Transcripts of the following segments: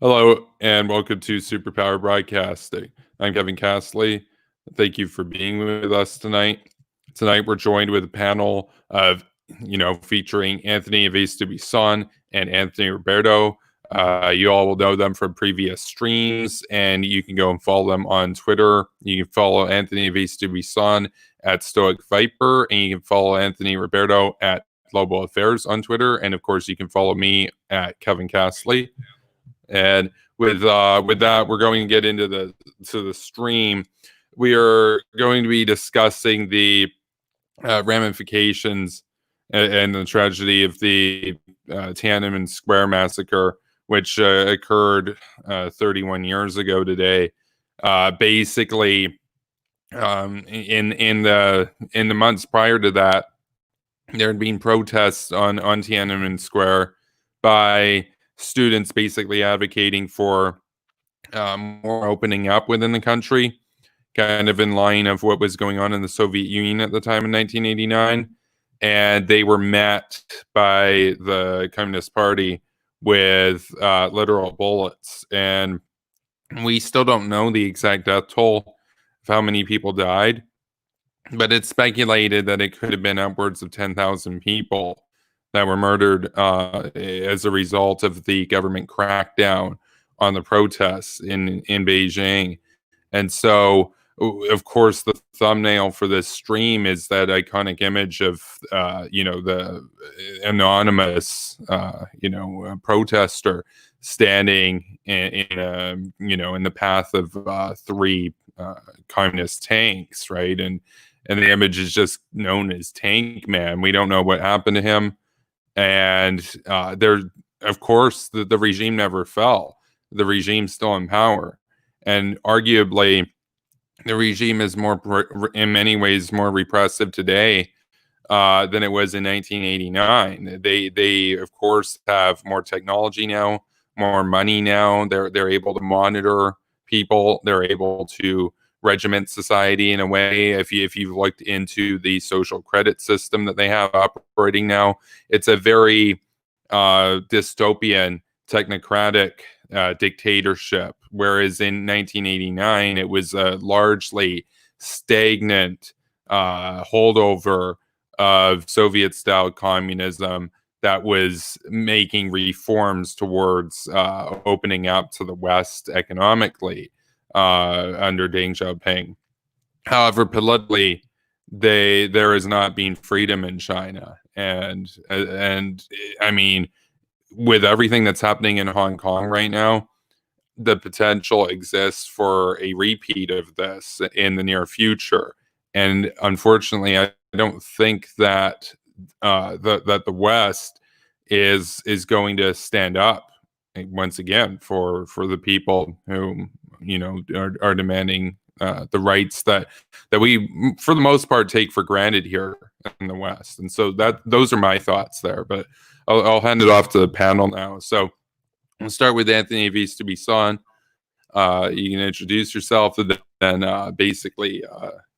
Hello and welcome to Superpower Broadcasting. I'm Kevin Castley. Thank you for being with us tonight. Tonight we're joined with a panel of, featuring Anthony Evistebi-Son and Anthony Roberto. You all will know them from previous streams, and you can go and follow them on Twitter. You can follow Anthony Evistebi-Son at Stoic Viper, and you can follow Anthony Roberto at Global Affairs on Twitter. And of course, you can follow me at Kevin Castley. And with that, we're going to get into the stream. We are going to be discussing the ramifications and the tragedy of the Tiananmen Square massacre, which occurred 31 years ago today. Basically, in the months prior to that, there had been protests on Tiananmen Square by students basically advocating for more opening up within the country, kind of in line of what was going on in the Soviet Union at the time in 1989. And they were met by the Communist Party with literal bullets. And we still don't know the exact death toll of how many people died, but it's speculated that it could have been upwards of 10,000 people that were murdered as a result of the government crackdown on the protests in Beijing. And so, of course, the thumbnail for this stream is that iconic image of, the anonymous, protester standing in the path of three communist tanks, right? And the image is just known as Tank Man. We don't know what happened to him. And of course, the regime never fell. The regime's still in power. And arguably, the regime is in many ways, more repressive today than it was in 1989. They of course, have more technology now, more money now. They're able to monitor people. They're able to regiment society in a way. If you've looked into the social credit system that they have operating now, it's a very dystopian, technocratic dictatorship. Whereas in 1989, it was a largely stagnant holdover of Soviet-style communism that was making reforms towards opening up to the West economically under Deng Xiaoping. However, politically, there has not been freedom in China, and I mean, with everything that's happening in Hong Kong right now, the potential exists for a repeat of this in the near future. And unfortunately, I don't think that that the West is going to stand up once again for the people who are demanding the rights that we, for the most part, take for granted here in the West. And so those are my thoughts there. But I'll hand it off to the panel now. So we'll start with Anthony Evistebi-Son. You can introduce yourself and then basically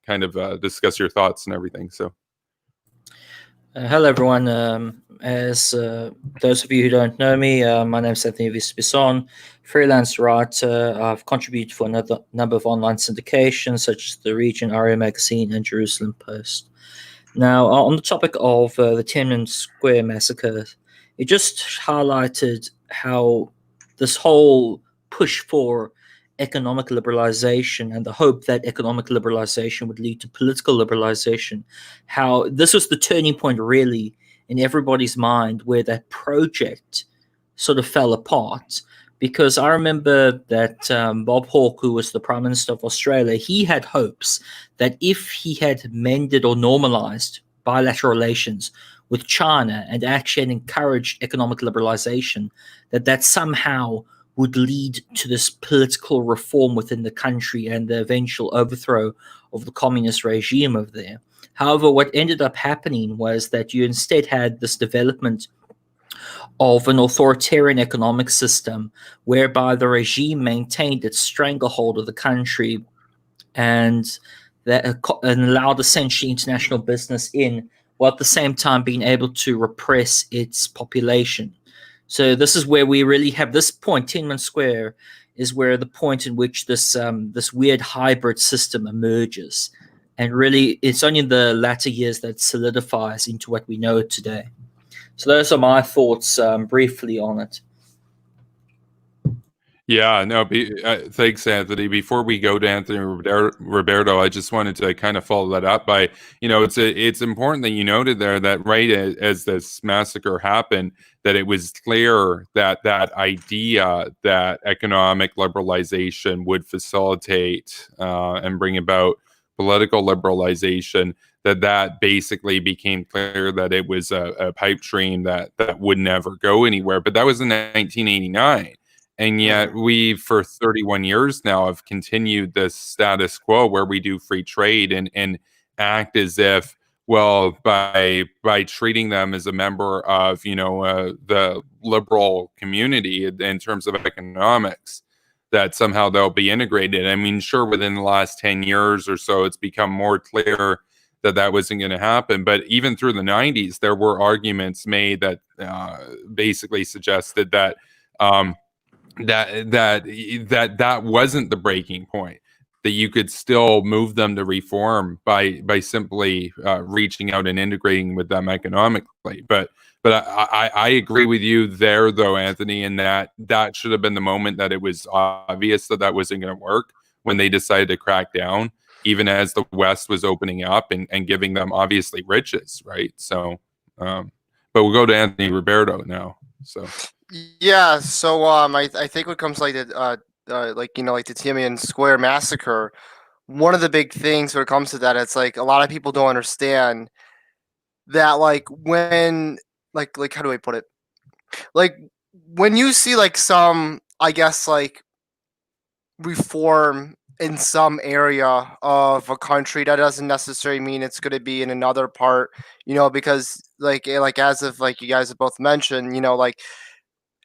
kind of discuss your thoughts and everything. So. Hello, everyone. As those of you who don't know me, my name is Anthony Evistebi-Son, freelance writer. I've contributed for another number of online syndications, such as the Region, Aria Magazine, and Jerusalem Post. Now, on the topic of the Tiananmen Square massacre, it just highlighted how this whole push for economic liberalization and the hope that economic liberalization would lead to political liberalization, how this was the turning point really in everybody's mind where that project sort of fell apart. Because I remember that Bob Hawke, who was the Prime Minister of Australia, he had hopes that if he had mended or normalized bilateral relations with China and actually had encouraged economic liberalization, that somehow would lead to this political reform within the country and the eventual overthrow of the communist regime over there. However, what ended up happening was that you instead had this development of an authoritarian economic system whereby the regime maintained its stranglehold of the country and allowed essentially international business in, while at the same time being able to repress its population. So this is where we really have this point. Tiananmen Square is where the point in which this this weird hybrid system emerges, and really it's only in the latter years that it solidifies into what we know today. So those are my thoughts briefly on it. Yeah, no, thanks, Anthony. Before we go to Anthony Roberto, I just wanted to kind of follow that up by, it's important that you noted there that right as this massacre happened, that it was clear that that idea that economic liberalization would facilitate and bring about political liberalization, that basically became clear that it was a pipe dream that would never go anywhere. But that was in 1989. And yet we, for 31 years now, have continued this status quo where we do free trade and act as if, well, by treating them as a member of, the liberal community in terms of economics, that somehow they'll be integrated. I mean, sure, within the last 10 years or so, it's become more clear that wasn't going to happen. But even through the 90s, there were arguments made that basically suggested that that wasn't the breaking point, that you could still move them to reform by simply reaching out and integrating with them economically. But I agree with you there, though, Anthony, in that should have been the moment that it was obvious that wasn't going to work, when they decided to crack down, even as the West was opening up and giving them obviously riches, right? So, but we'll go to Anthony Roberto now. So. Yeah, so I think when it comes like the like the Tiananmen Square massacre, one of the big things when it comes to that, it's like a lot of people don't understand that when how do I put it? Like when you see some, I guess, reform in some area of a country, that doesn't necessarily mean it's going to be in another part, because as of you guys have both mentioned,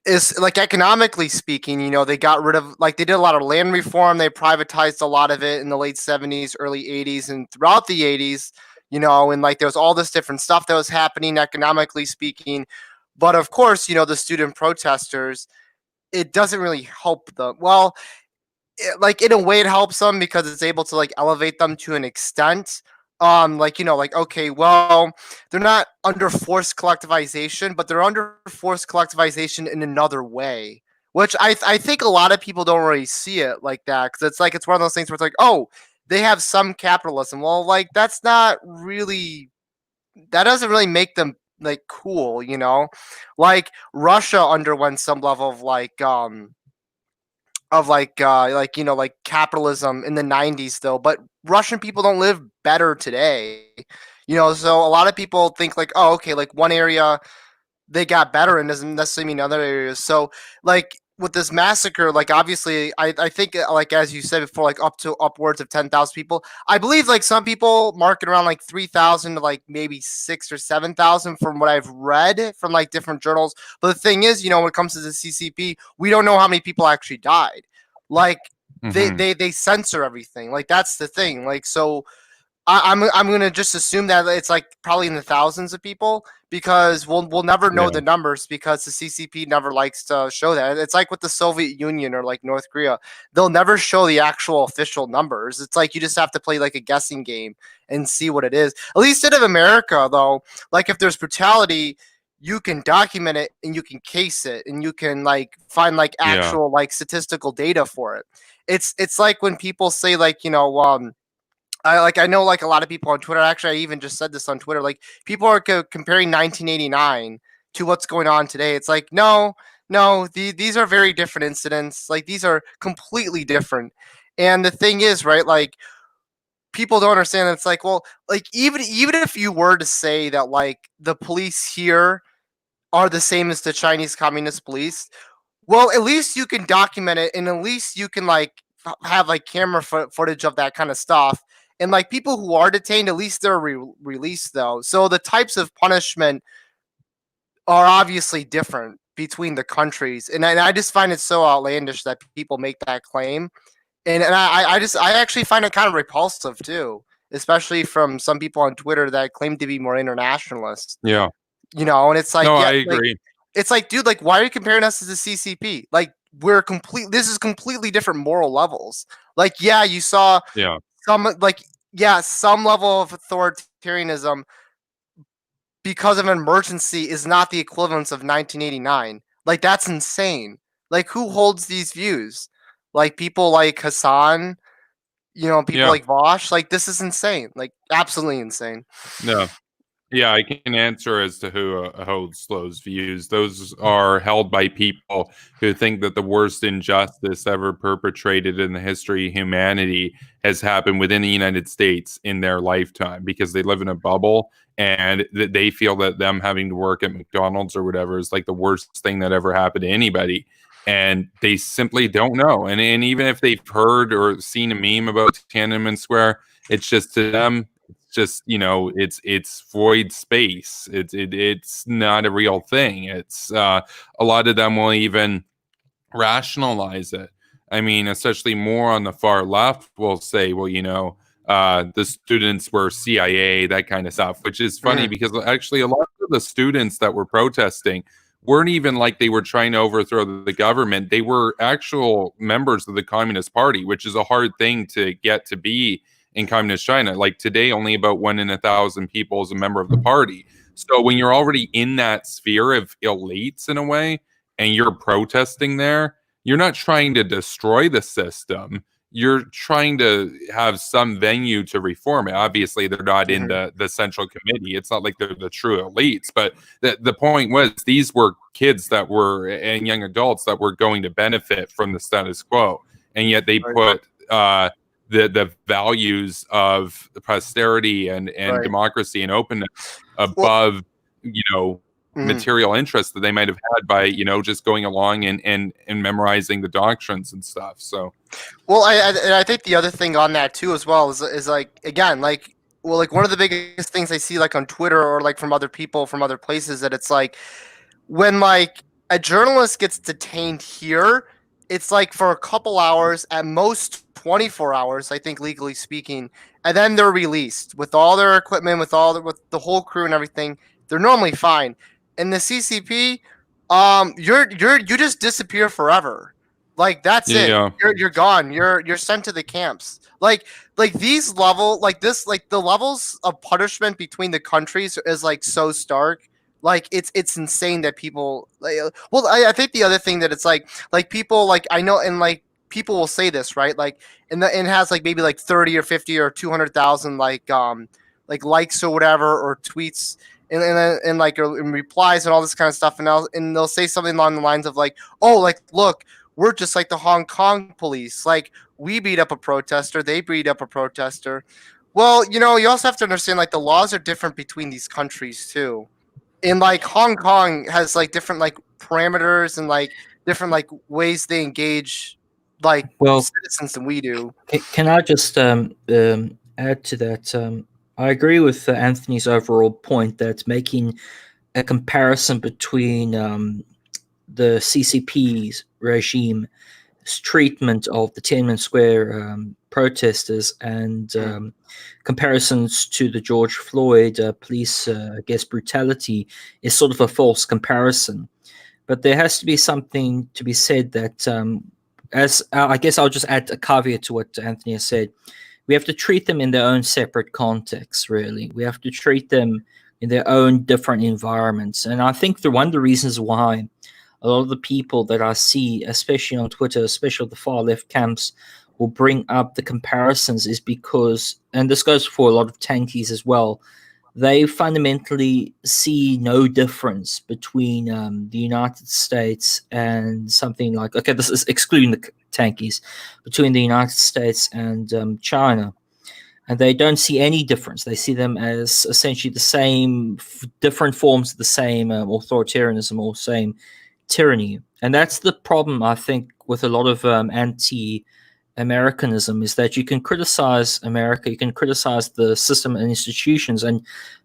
is economically speaking, they got rid of they did a lot of land reform. They privatized a lot of it in the late 70s, early 80s, and throughout the 80s, and there was all this different stuff that was happening economically speaking. But of course, the student protesters, it doesn't really help them. Well, in a way it helps them because it's able to elevate them to an extent. Okay, well, they're not under forced collectivization, but they're under forced collectivization in another way, which I think a lot of people don't really see it like that, because it's one of those things where it's oh, they have some capitalism. Well, that's not really, that doesn't really make them cool, Russia underwent some level of capitalism in the 90s, though, but Russian people don't live better today, so a lot of people think oh, okay, one area they got better and doesn't necessarily mean other areas. So with this massacre, obviously I think as you said before, up to upwards of 10,000 people. I believe some people mark it around 3,000 to maybe 6 or 7,000 from what I've read from different journals. But the thing is, when it comes to the CCP, we don't know how many people actually died. They censor everything. That's the thing. So I'm gonna just assume that it's probably in the thousands of people, because we'll never know the numbers, because the CCP never likes to show that. It's with the Soviet Union or North Korea, they'll never show the actual official numbers. It's you just have to play a guessing game and see what it is. At least in America, though, if there's brutality, you can document it and you can case it and you can find actual statistical data for it. It's when people say I know a lot of people on Twitter. Actually, I even just said this on Twitter. People are comparing 1989 to what's going on today. It's no, these are very different incidents. These are completely different. And the thing is, right? People don't understand that it's well, even if you were to say that the police here are the same as the Chinese Communist police, well, at least you can document it, and at least you can have camera footage of that kind of stuff. And people who are detained, at least they're released, though. So the types of punishment are obviously different between the countries. And I just find it so outlandish that people make that claim. And I actually find it kind of repulsive, too, especially from some people on Twitter that claim to be more internationalist. Yeah. And it's no, I agree. It's like, dude, like, why are you comparing us to the CCP? Like, this is completely different moral levels. Like, yeah, you saw Yeah. some level of authoritarianism because of an emergency is not the equivalence of 1989. Like, that's insane. Like, who holds these views? Like, people like Hassan, people Yeah. like Vosh. Like, this is insane. Like, absolutely insane. No. Yeah, I can answer as to who holds those views. Those are held by people who think that the worst injustice ever perpetrated in the history of humanity has happened within the United States in their lifetime, because they live in a bubble, and that they feel that them having to work at McDonald's or whatever is like the worst thing that ever happened to anybody. And they simply don't know. And even if they've heard or seen a meme about Tiananmen Square, it's just, to them, just, it's void space. It's not a real thing. It's a lot of them will even rationalize it. I mean, especially more on the far left will say, well, the students were CIA, that kind of stuff, which is funny because actually a lot of the students that were protesting weren't even like they were trying to overthrow the government. They were actual members of the Communist Party, which is a hard thing to get to be in communist China. Like today, only about 1 in 1,000 people is a member of the party. So when you're already in that sphere of elites in a way, and you're protesting there, you're not trying to destroy the system. You're trying to have some venue to reform it. Obviously, they're not in the central committee. It's not like they're the true elites. But the point was, these were kids that were, and young adults that were going to benefit from the status quo. And yet they put the values of posterity and democracy and openness above, material interests that they might have had by, just going along and memorizing the doctrines and stuff. So, well, I think the other thing on that too as well is like, again, like, well, like one of the biggest things I see like on Twitter or like from other people from other places, that it's like when like a journalist gets detained here, it's like for a couple hours, at most 24 hours, I think, legally speaking, and then they're released with all their equipment, with the whole crew and everything. They're normally fine. In the CCP, you just disappear forever. Like, that's it. You're gone. You're sent to the camps. Like these the levels of punishment between the countries is like so stark. Like it's insane that people well, I think the other thing that it's like people, like, I know, and like people will say this, right? Like, and it has like maybe like 30 or 50 or 200,000 like likes or whatever, or tweets, and like in replies and all this kind of stuff, and they'll say something along the lines of like, oh, like, look, we're just like the Hong Kong police. Like, we beat up a protester, they beat up a protester. Well, you also have to understand, like, the laws are different between these countries too. And like Hong Kong has like different like parameters and like different like ways they engage like citizens than we do. Can I just add to that? I agree with Anthony's overall point that making a comparison between the CCP's regime's treatment of the Tiananmen Square protesters and comparisons to the George Floyd police, brutality is sort of a false comparison. But there has to be something to be said that, as I guess I'll just add a caveat to what Anthony has said. We have to treat them in their own separate contexts, really. We have to treat them in their own different environments. And I think one of the reasons why a lot of the people that I see, especially on Twitter, especially the far left camps, will bring up the comparisons is because, and this goes for a lot of tankies as well, they fundamentally see no difference between the United States and something like, okay, this is excluding the tankies, between the United States and China. And they don't see any difference. They see them as essentially the same, different forms of the same authoritarianism or same tyranny. And that's the problem, I think, with a lot of anti-Americanism, is that you can criticize America, you can criticize the system and institutions, and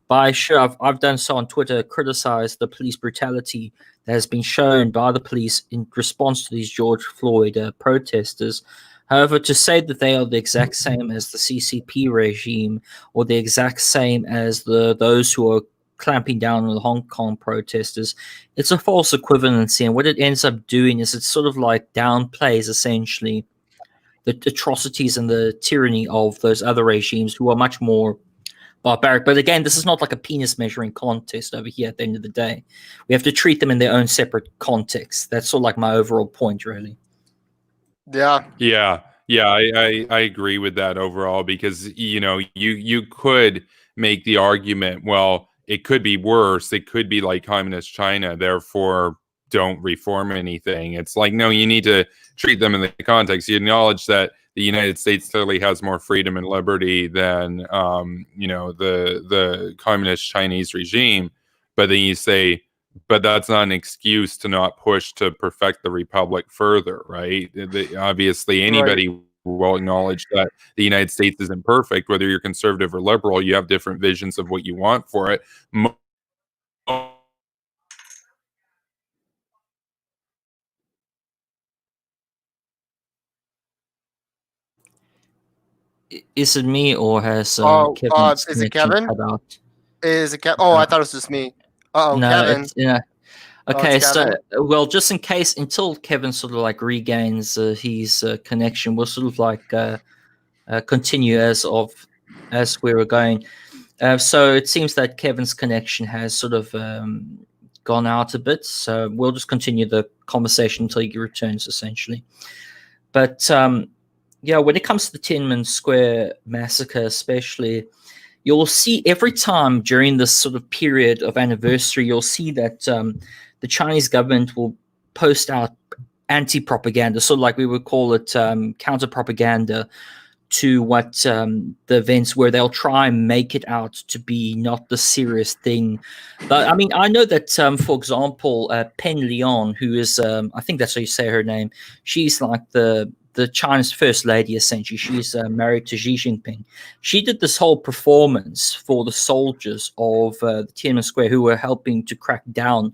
I've done so on Twitter, criticize the police brutality that has been shown by the police in response to these George Floyd protesters. However, to say that they are the exact same as the CCP regime or the exact same as those who are clamping down on the Hong Kong protesters, it's a false equivalency. And what it ends up doing is it sort of like downplays essentially the atrocities and the tyranny of those other regimes who are much more barbaric. But again, this is not like a penis measuring contest over here at the end of the day. We have to treat them in their own separate context. That's sort of like my overall point, really. Yeah. I agree with that overall, because you could make the argument, well, it could be worse. It could be like communist China, therefore don't reform anything. It's like, no, you need to treat them in the context. You acknowledge that the United States clearly has more freedom and liberty than the communist Chinese regime, but then you say, but that's not an excuse to not push to perfect the republic further, right? Obviously, anybody will acknowledge that the United States isn't perfect. Whether you're conservative or liberal, you have different visions of what you want for it. Is it me, or has Kevin's is it Kevin? Cut out? Is it Kevin? Oh, I thought it was just me. No, Kevin. it's, okay, so well, just in case, until Kevin sort of like regains his connection, we'll sort of like continue as we were going. So it seems that Kevin's connection has sort of gone out a bit. So we'll just continue the conversation until he returns, essentially. But yeah, when it comes to the Tiananmen Square massacre, especially, you'll see every time during this sort of period of anniversary, you'll see that the Chinese government will post out anti-propaganda, sort of like we would call it counter-propaganda to what the events, where they'll try and make it out to be not the serious thing. But I mean, I know that, for example, Pen Leon, who is, I think that's how you say her name, she's like the China's first lady, essentially. She's married to Xi Jinping. She did this whole performance for the soldiers of the Tiananmen Square who were helping to crack down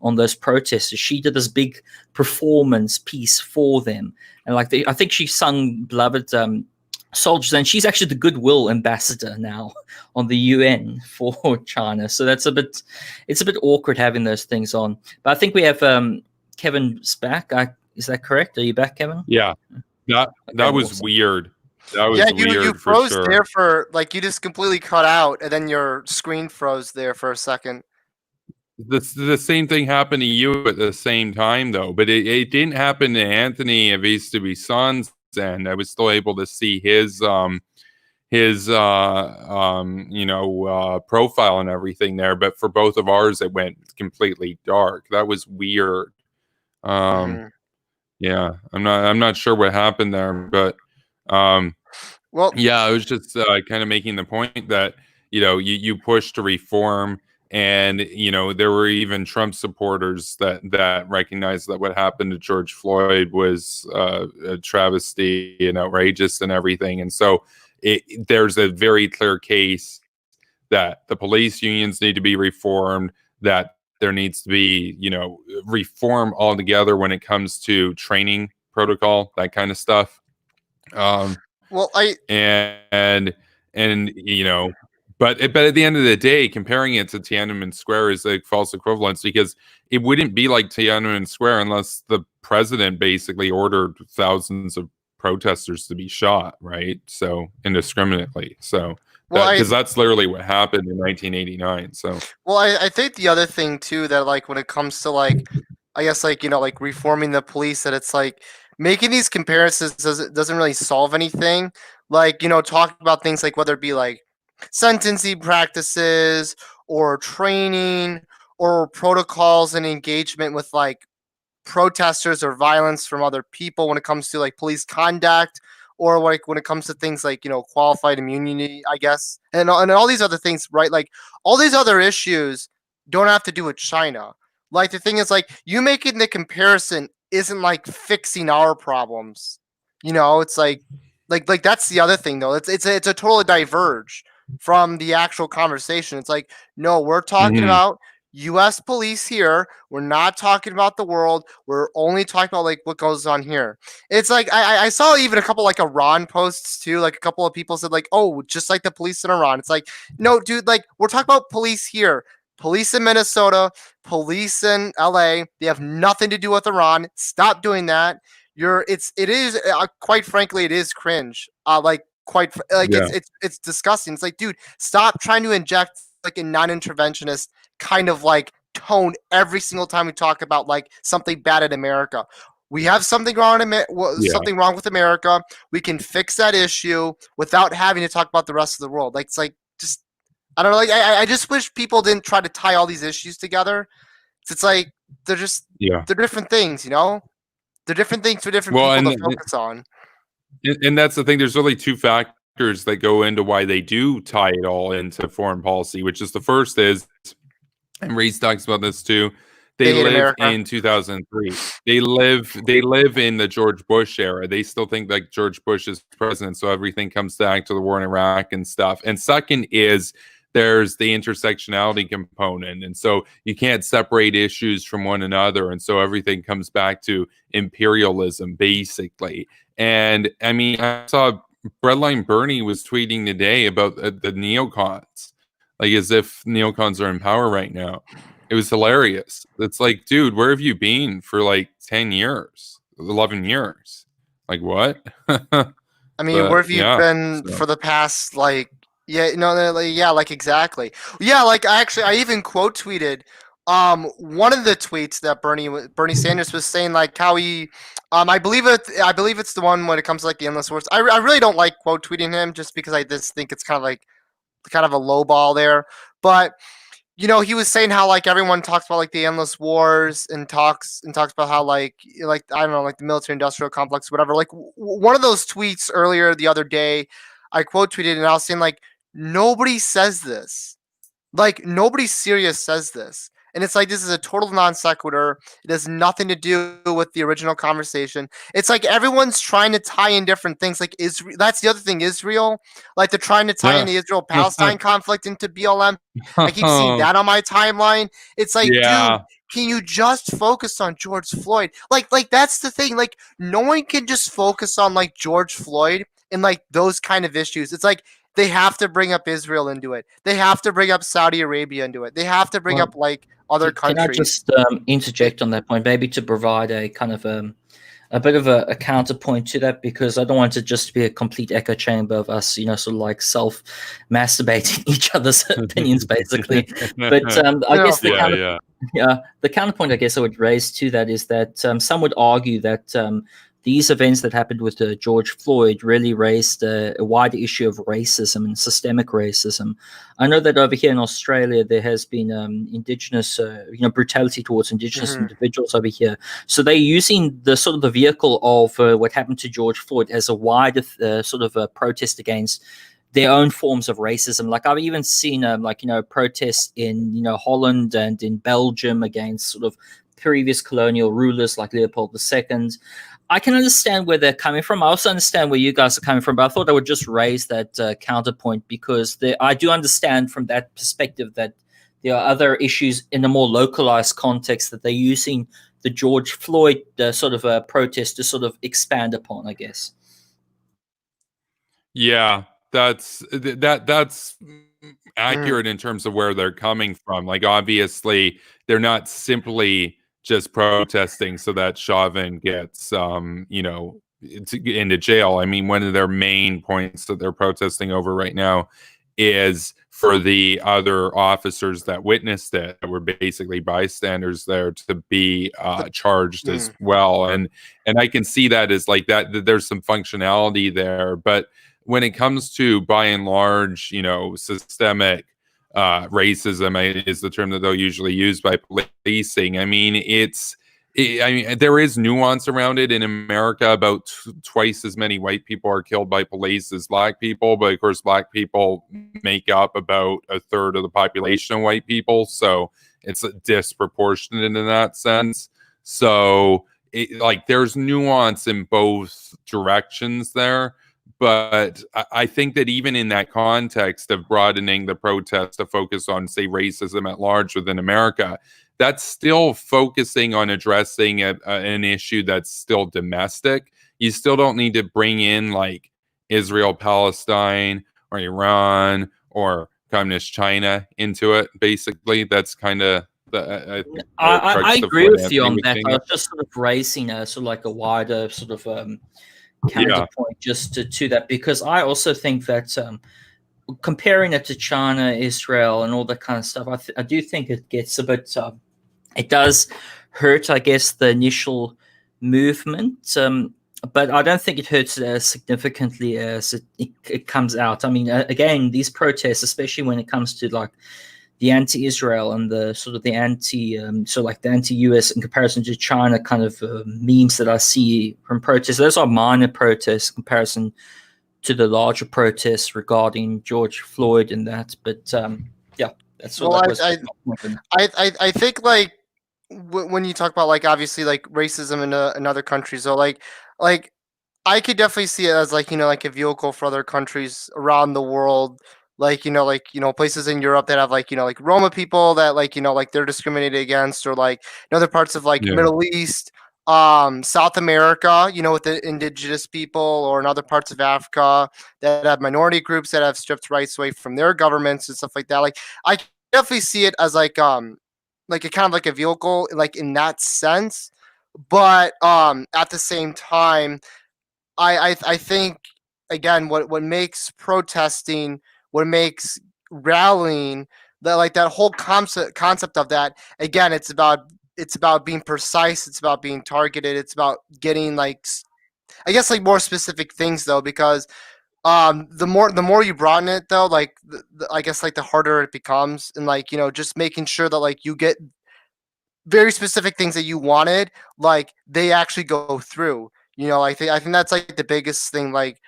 on those protesters. She did this big performance piece for them. And like I think she sung Beloved Soldiers, and she's actually the goodwill ambassador now on the UN for China. So it's a bit awkward having those things on. But I think we have Kevin's back. Is that correct? Are you back, Kevin? Yeah. That was awesome. Weird. That was weird. You froze for sure. There for like you just completely cut out, and then your screen froze there for a second. The same thing happened to you at the same time, though, but it didn't happen to Anthony Evistabison's end. I was still able to see his profile and everything there, but for both of ours, it went completely dark. That was weird. Yeah, I'm not sure what happened there, but well, yeah, I was just kind of making the point that you push to reform, and there were even Trump supporters that recognized that what happened to George Floyd was a travesty and outrageous and everything, and so there's a very clear case that the police unions need to be reformed, that there needs to be, reform altogether when it comes to training protocol, that kind of stuff. But at the end of the day, comparing it to Tiananmen Square is a false equivalence, because it wouldn't be like Tiananmen Square unless the president basically ordered thousands of protesters to be shot, right? So indiscriminately. So because that's literally what happened in 1989. So I think the other thing too, that like when it comes to like, I guess like like reforming the police, that it's like making these comparisons doesn't really solve anything. Like talking about things like whether it be like sentencing practices or training or protocols and engagement with like protesters or violence from other people when it comes to like police conduct, or like when it comes to things like qualified immunity, I guess, and all these other things, right? Like all these other issues don't have to do with China. Like the thing is, like you making the comparison isn't like fixing our problems. It's like that's the other thing though. It's a total diverge from the actual conversation. It's like, no, we're talking about U.S. police here. We're not talking about the world. We're only talking about like what goes on here. It's like I saw even a couple like Iran posts too. Like a couple of people said like, oh, just like the police in Iran. It's like, no, dude, like we're talking about police here. Police in Minnesota, police in LA, they have nothing to do with Iran. Stop doing that. It is quite frankly, it is cringe. Yeah. It's disgusting. It's like, dude, stop trying to inject like a non-interventionist kind of like tone every single time we talk about like something bad in America. We have something wrong something wrong with America. We can fix that issue without having to talk about the rest of the world. Like, it's like, just, I don't know. Like, I just wish people didn't try to tie all these issues together. It's like they're different things, you know. They're different things for different Well, people to focus on. and that's the thing. There's really two factors that go into why they do tie it all into foreign policy, which is the first is, and Reese talks about this too. They They hate live America. in 2003. They live in the George Bush era. They still think like George Bush is president, so everything comes back to the war in Iraq and stuff. And second is there's the intersectionality component, and so you can't separate issues from one another, and so everything comes back to imperialism basically. And I mean, I saw Breadline Bernie was tweeting today about the neocons, like as if neocons are in power right now. It was hilarious. It's like, dude, where have you been for like 10 years, 11 years? Like, what? I mean, where have you been so. for the past, like, like exactly. Yeah, like I even quote tweeted one of the tweets that Bernie Sanders was saying, like how he I believe it's the one when it comes to like the endless wars. I really don't like quote tweeting him just because I just think it's kind of a low ball there. But you know, he was saying how like everyone talks about like the endless wars and talks about how like I don't know, like the military industrial complex, whatever. Like one of those tweets earlier the other day, I quote tweeted and I was saying like, nobody says this. Like, nobody serious says this. And it's like, this is a total non sequitur. It has nothing to do with the original conversation. It's like everyone's trying to tie in different things. Like, Israel, that's the other thing, Israel. Like, they're trying to tie in the Israel-Palestine conflict into BLM. I keep seeing that on my timeline. It's like, dude, can you just focus on George Floyd? Like that's the thing. Like, no one can just focus on, like, George Floyd and, like, those kind of issues. It's like, they have to bring up Israel into it. They have to bring up Saudi Arabia into it. They have to bring up like other countries. Can I just interject on that point, maybe to provide a kind of a bit of a counterpoint to that, because I don't want it just to be a complete echo chamber of us, you know, sort of like self-masturbating each other's opinions, basically. But I guess the counterpoint I guess I would raise to that is that some would argue that these events that happened with George Floyd really raised a wider issue of racism and systemic racism. I know that over here in Australia, there has been indigenous, brutality towards indigenous individuals over here. So they're using the sort of the vehicle of what happened to George Floyd as a wider sort of a protest against their own forms of racism. Like I've even seen protests in, Holland and in Belgium against sort of previous colonial rulers like Leopold II. I can understand where they're coming from. I also understand where you guys are coming from, but I thought I would just raise that counterpoint because I do understand from that perspective that there are other issues in a more localized context that they're using the George Floyd sort of a protest to sort of expand upon, I guess. Yeah, that's accurate in terms of where they're coming from. Like, obviously, they're not simply just protesting so that Chauvin gets, into jail. I mean, one of their main points that they're protesting over right now is for the other officers that witnessed it, that were basically bystanders there, to be charged as well. And I can see that as like that there's some functionality there. But when it comes to, by and large, systemic racism is the term that they'll usually use by policing. I mean, there is nuance around it. In America, about twice as many white people are killed by police as black people, but of course, black people make up about a third of the population of white people, so it's disproportionate in that sense. So, there's nuance in both directions there. But I think that even in that context of broadening the protest to focus on, say, racism at large within America, that's still focusing on addressing an issue that's still domestic. You still don't need to bring in like Israel, Palestine, or Iran, or communist China into it. Basically, that's kind of the I crux of agree what with you Anthony on was that. saying. I was just sort of raising a sort of like a wider sort of Yeah, counterpoint just to that, because I also think that comparing it to China, Israel, and all that kind of stuff, I do think it gets a bit. It does hurt, I guess, the initial movement, but I don't think it hurts it as significantly as it comes out. I mean, again, these protests, especially when it comes to like the anti-Israel and the sort of the like the anti-US in comparison to China kind of memes that I see from protests, those are minor protests in comparison to the larger protests regarding George Floyd and that. But yeah, that's sort Well, of that was I think like when you talk about like obviously like racism in other countries, so like I could definitely see it as like like a vehicle for other countries around the world, like places in Europe that have like like Roma people that like like they're discriminated against, or like in other parts of like yeah, Middle East, South America, with the indigenous people, or in other parts of Africa that have minority groups that have stripped rights away from their governments and stuff like that. Like I definitely see it as like a kind of like a vehicle like in that sense, but at the same time I think again what makes protesting, what makes rallying, that like that whole concept of that, again, it's about being precise, it's about being targeted, it's about getting like I guess like more specific things though, because the more you broaden it though, like I guess like the harder it becomes, and like just making sure that like you get very specific things that you wanted, like they actually go through. I think that's like the biggest thing. Like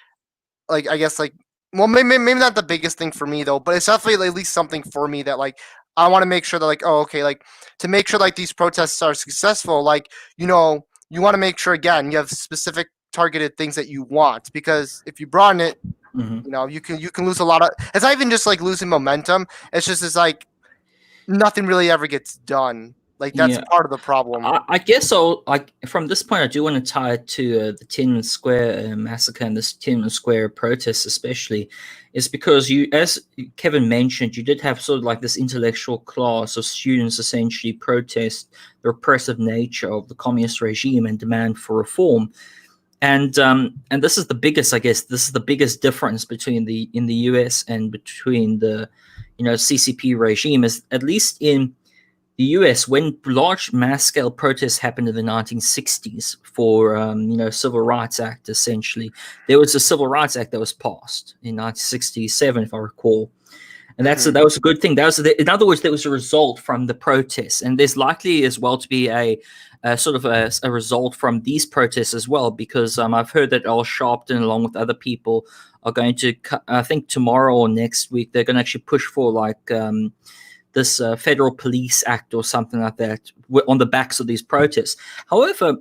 I guess like, well, maybe not the biggest thing for me though, but it's definitely at least something for me that like I want to make sure that like, oh, okay, like to make sure like these protests are successful, like you want to make sure again you have specific targeted things that you want, because if you broaden it, you can lose a lot of. It's not even just like losing momentum. It's like nothing really ever gets done. Like that's yeah. part of the problem. I guess so. Like from this point, I do want to tie it to the Tiananmen Square massacre and this Tiananmen Square protests, especially, is because you, as Kevin mentioned, you did have sort of like this intellectual class of students essentially protest the repressive nature of the communist regime and demand for reform. And this is the biggest, I guess, this is the biggest difference between in the US and between the CCP regime, is at least in the US, when large mass-scale protests happened in the 1960s for, Civil Rights Act, essentially, there was a Civil Rights Act that was passed in 1967, if I recall. And that was a good thing. In other words, there was a result from the protests. And there's likely as well to be a sort of a result from these protests as well, because I've heard that Al Sharpton, along with other people, are going to, I think tomorrow or next week, they're going to actually push for like this Federal Police Act or something like that on the backs of these protests. However,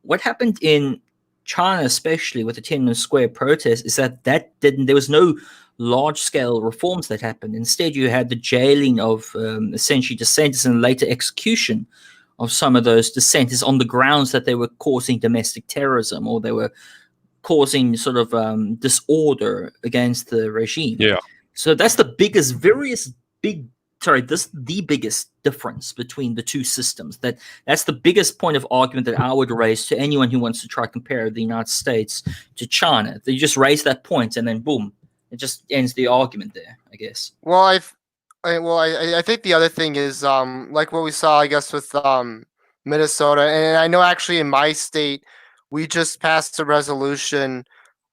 what happened in China, especially with the Tiananmen Square protests, is that there was no large-scale reforms that happened. Instead, you had the jailing of essentially dissenters and later execution of some of those dissenters on the grounds that they were causing domestic terrorism, or they were causing sort of disorder against the regime. yeah. So that's the biggest difference between the two systems. That's the biggest point of argument that I would raise to anyone who wants to try to compare the United States to China. They just raise that point and then boom, it just ends the argument there, I guess. Well, I think the other thing is like what we saw, I guess, with Minnesota, and I know actually in my state we just passed a resolution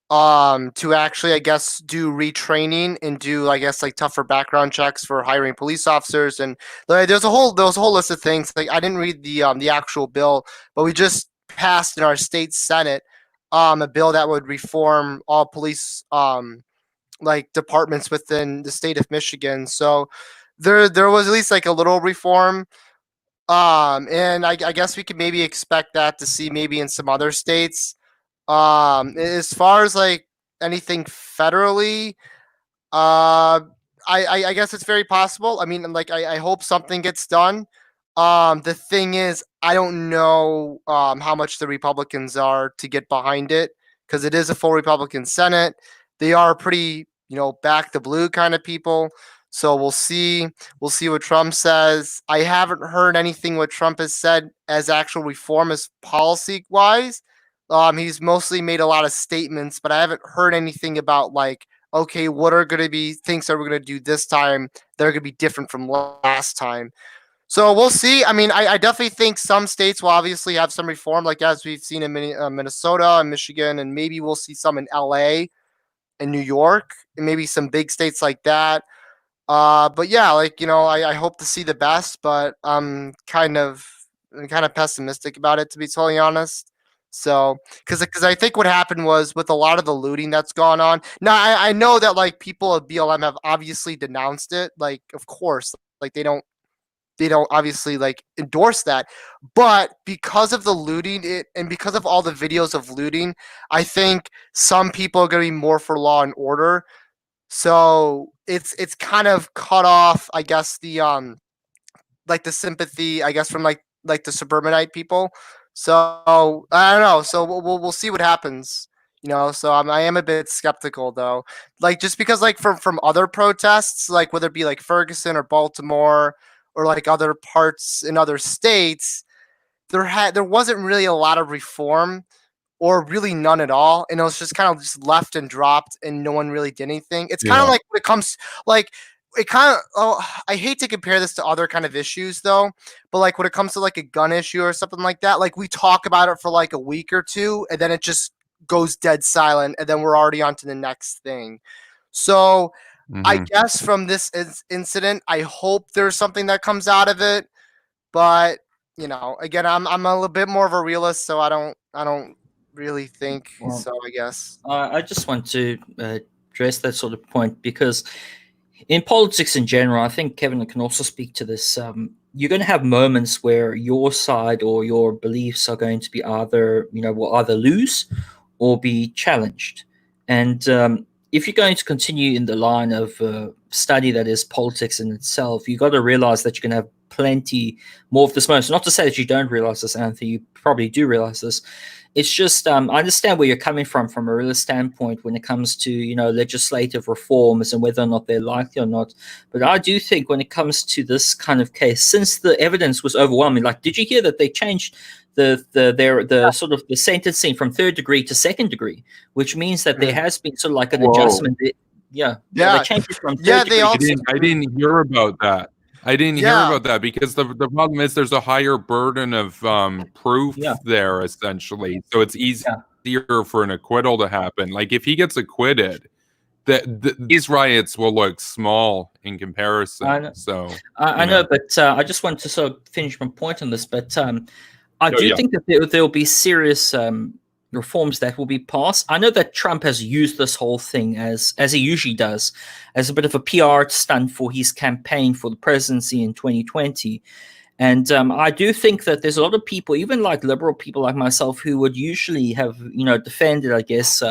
to actually, I guess, do retraining and do, I guess, like tougher background checks for hiring police officers. And there's a whole list of things. Like I didn't read the actual bill, but we just passed in our state senate a bill that would reform all police like departments within the state of Michigan. So there was at least like a little reform. And I guess we could maybe expect that to see maybe in some other states. As far as like anything federally, I guess it's very possible. I mean, like I hope something gets done. The thing is, I don't know how much the Republicans are to get behind it, because it is a full Republican Senate. They are pretty, back the blue kind of people. So we'll see. We'll see what Trump says. I haven't heard anything what Trump has said as actual reform as policy wise. He's mostly made a lot of statements, but I haven't heard anything about like, okay, what are going to be things that we're going to do this time that are going to be different from last time. So we'll see. I mean, I definitely think some states will obviously have some reform, like as we've seen in Minnesota and Michigan, and maybe we'll see some in LA and New York, and maybe some big states like that. But yeah, like I hope to see the best, but I'm kind of pessimistic about it, to be totally honest. So, because I think what happened was with a lot of the looting that's gone on. Now, I know that like people of BLM have obviously denounced it, like of course, like they don't obviously like endorse that, but because of the looting and because of all the videos of looting, I think some people are going to be more for law and order. So it's kind of cut off, I guess, the like the sympathy, I guess, from like the suburbanite people. So I don't know. So we'll see what happens. So I am a bit skeptical though, like just because like from other protests, like whether it be like Ferguson or Baltimore or like other parts in other states, there wasn't really a lot of reform or really none at all, and it was just kind of just left and dropped, and no one really did anything. It's kind of like when it comes like it kind of I hate to compare this to other kind of issues though, but like when it comes to like a gun issue or something like that, like we talk about it for like a week or two, and then it just goes dead silent, and then we're already on to the next thing. So I guess from this incident, I hope there's something that comes out of it, but again, I'm a little bit more of a realist, so I don't really think so, I guess. I just want to address that sort of point because in politics in general, I think Kevin can also speak to this. You're going to have moments where your side or your beliefs are going to be will either lose or be challenged. And if you're going to continue in the line of study that is politics in itself, you've got to realize that you're going to have plenty more of this moment. So not to say that you don't realize this, Anthony, you probably do realize this. It's just I understand where you're coming from a realist standpoint when it comes to legislative reforms and whether or not they're likely or not. But I do think when it comes to this kind of case, since the evidence was overwhelming, like did you hear that they changed the sort of the sentencing from 3rd degree to 2nd degree, which means that there has been sort of like an adjustment. They changed it from 3rd degree. I didn't hear about that. I didn't hear about that because the problem is there's a higher burden of proof there, essentially. So it's easier for an acquittal to happen. Like if he gets acquitted, these riots will look small in comparison. I know, but I just want to sort of finish my point on this. But I do think that there will be serious reforms that will be passed. I know that Trump has used this whole thing as he usually does, as a bit of a PR stunt for his campaign for the presidency in 2020. And I do think that there's a lot of people, even like liberal people like myself, who would usually have, defended, I guess,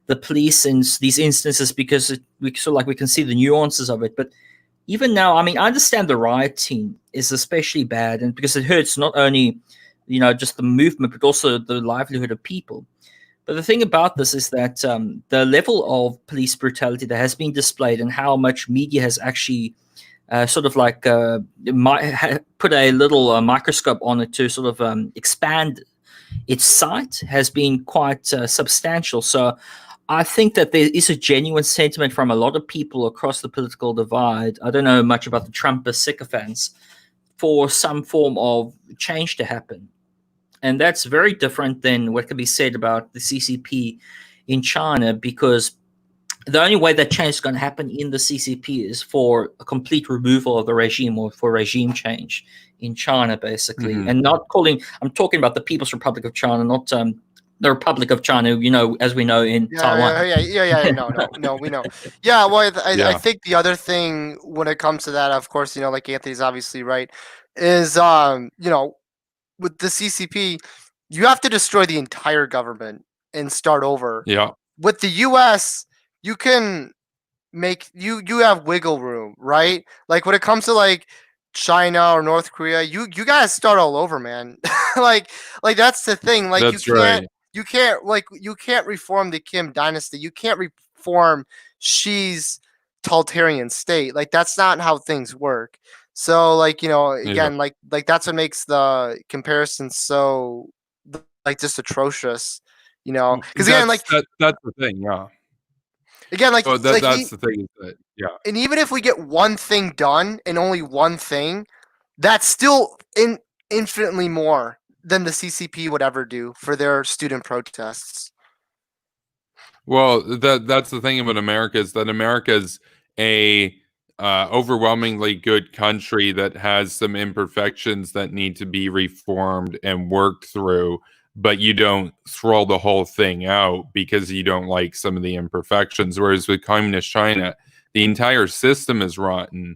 the police in these instances because we can see the nuances of it. But even now, I mean, I understand the rioting is especially bad, and because it hurts not only just the movement, but also the livelihood of people. But the thing about this is that the level of police brutality that has been displayed and how much media has actually sort of like put a little microscope on it to sort of expand its sight has been quite substantial. So I think that there is a genuine sentiment from a lot of people across the political divide. I don't know much about the Trump sycophants, for some form of change to happen. And that's very different than what can be said about the CCP in China, because the only way that change is going to happen in the CCP is for a complete removal of the regime or for regime change in China, basically. And I'm talking about the People's Republic of China, not the Republic of China, as we know in Taiwan. No, we know. Yeah, well, I think the other thing when it comes to that, of course, like Anthony's obviously right, is with the CCP, you have to destroy the entire government and start over. Yeah. With the US, you can make you have wiggle room, right? Like when it comes to like China or North Korea, you guys start all over, man. like that's the thing. Like you can't reform the Kim dynasty. You can't reform Xi's totalitarian state. Like that's not how things work. So like, you know, again, like that's what makes the comparison so like just atrocious, you know, because again, like that's the thing, yeah. Again, like, well, that's the thing, is that, yeah. And even if we get one thing done and only one thing, that's still infinitely more than the CCP would ever do for their student protests. Well, that's the thing about America, is that America's a overwhelmingly good country that has some imperfections that need to be reformed and worked through, but you don't throw the whole thing out because you don't like some of the imperfections. Whereas with communist China, the entire system is rotten.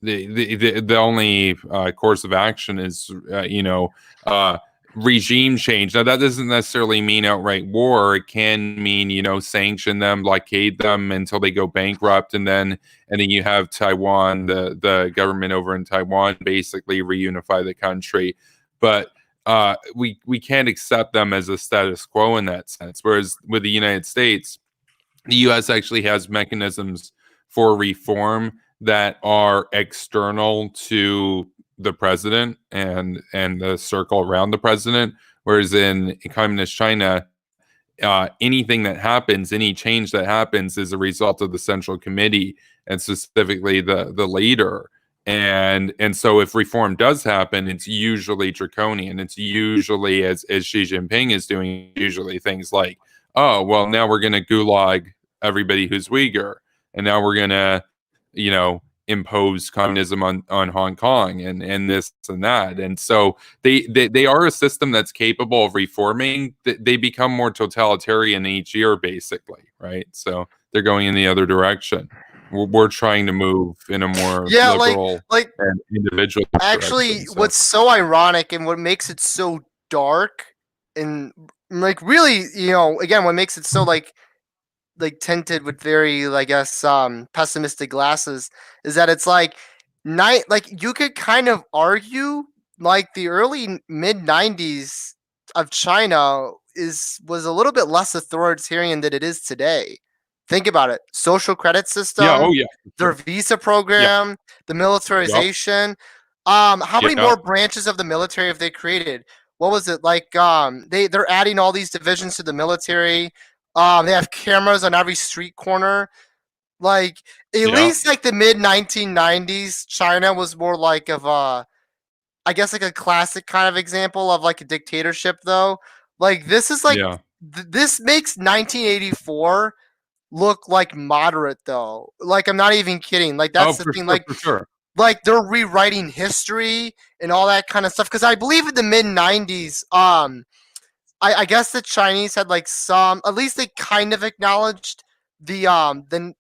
The only course of action is regime change. Now that doesn't necessarily mean outright war. It can mean sanction them, blockade them until they go bankrupt, and then you have Taiwan, the government over in Taiwan, basically reunify the country. But we can't accept them as a status quo in that sense. Whereas with the United States, the U.S. actually has mechanisms for reform that are external to the president and the circle around the president. Whereas in communist China, anything that happens, any change that happens, is a result of the central committee, and specifically the leader. And so if reform does happen, it's usually draconian. It's usually, as Xi Jinping is doing, usually things like, oh, well, now we're going to gulag everybody who's Uyghur, and now we're going to impose communism on Hong Kong and this and that. And so they are a system that's capable of reforming. They become more totalitarian each year, basically, right? So they're going in the other direction. We're trying to move in a more liberal and individual actually direction, so. What's so ironic and what makes it so dark and really, again, what makes it so like tinted with very, I guess, pessimistic glasses, is that it's you could kind of argue the early mid 90s of China was a little bit less authoritarian than it is today. Think about it. Social credit system, their visa program, the militarization. How many more branches of the military have they created? What was it they're adding all these divisions to the military. They have cameras on every street corner. At least the mid 1990s, China was more I guess a classic kind of example of a dictatorship, though. This is this makes 1984 look moderate, though. I'm not even kidding. That's the thing. For sure. They're rewriting history and all that kind of stuff. Because I believe in the mid 90s, I guess the Chinese had at least they kind of acknowledged the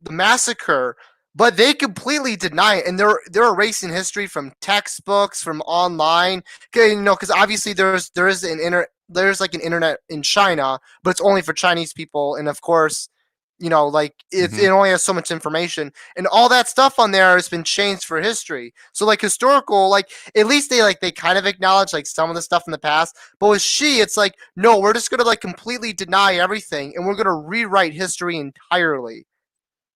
massacre, but they completely deny it, and they're erasing history from textbooks, from online. Because obviously there's an internet in China, but it's only for Chinese people, and of course, it only has so much information, and all that stuff on there has been changed for history. So historical, at least they kind of acknowledge some of the stuff in the past. But with Xi, it's no, we're just gonna completely deny everything, and we're gonna rewrite history entirely.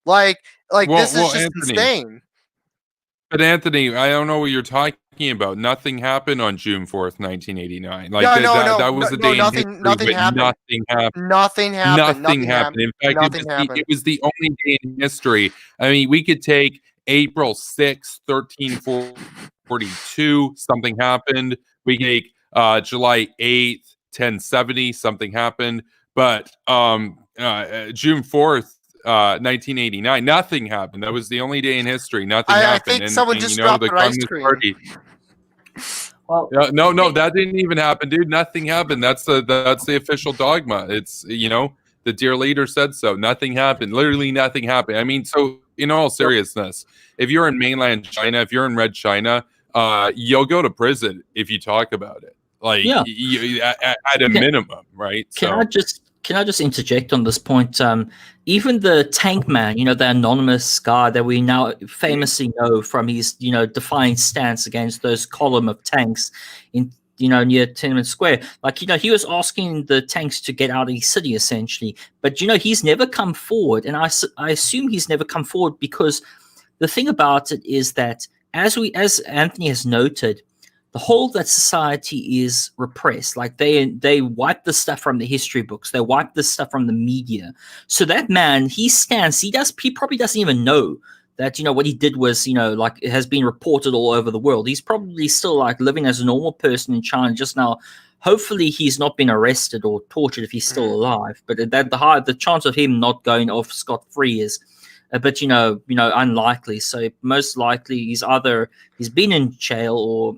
This is just Anthony, insane. But Anthony, I don't know what you're talking about. Nothing happened on June 4th, 1989. That was the day in history, nothing happened. Nothing happened. In fact, it was the only day in history. I mean, we could take April 6th, 1342, something happened. We could take July 8th, 1070, something happened. But June 4th, 1989, nothing happened. That was the only day in history. Nothing happened. I think someone just dropped their ice cream. Party. Well, no, that didn't even happen, dude. Nothing happened. That's the official dogma. It's the dear leader said so. Nothing happened. Literally nothing happened. I mean, so in all seriousness, if you're in mainland China, if you're in Red China, you'll go to prison if you talk about it. At a minimum, right? Can I just interject on this point? Even the tank man, the anonymous guy that we now famously know from his, defiant stance against those column of tanks in near Tiananmen Square. Like, he was asking the tanks to get out of the city, essentially. But, he's never come forward. And I assume he's never come forward because the thing about it is that, as Anthony has noted, the whole of that society is repressed. Like, they wipe the stuff from the history books. They wipe the stuff from the media. So that man, he probably doesn't even know that, what he did was, like, it has been reported all over the world. He's probably still, like, living as a normal person in China just now. Hopefully he's not been arrested or tortured if he's still alive. But the chance of him not going off scot-free is a bit, unlikely. So most likely he's been in jail, or,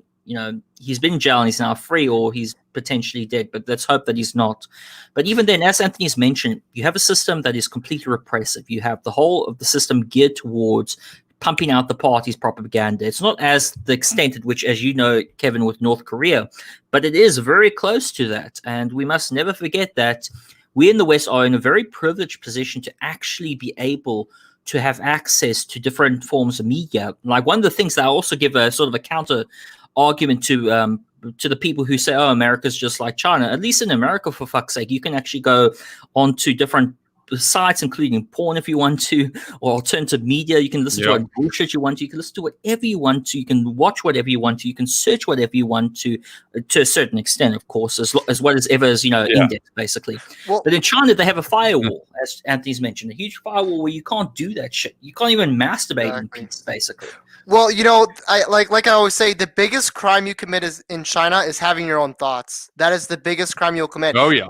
he's been in jail and he's now free, or he's potentially dead, but let's hope that he's not. But even then, as Anthony's mentioned, you have a system that is completely repressive. You have the whole of the system geared towards pumping out the party's propaganda. It's not as the extent at which, as you know, Kevin, with North Korea, but it is very close to that. And we must never forget that we in the West are in a very privileged position to actually be able to have access to different forms of media. Like, one of the things that I also give a sort of a counter argument to the people who say, oh, America's just like China. At least in America, for fuck's sake, you can actually go onto different sites, including porn if you want to, or alternative media. You can listen to what bullshit you want to. You can listen to whatever you want to. You can watch whatever you want to. You can search whatever you want to a certain extent, of course, as well as ever as, index, basically. Well, but in China, they have a firewall, as Anthony's mentioned, a huge firewall where you can't do that shit. You can't even masturbate in peace, basically. Well, I like I always say, the biggest crime you commit in China is having your own thoughts. That is the biggest crime you'll commit. Oh yeah.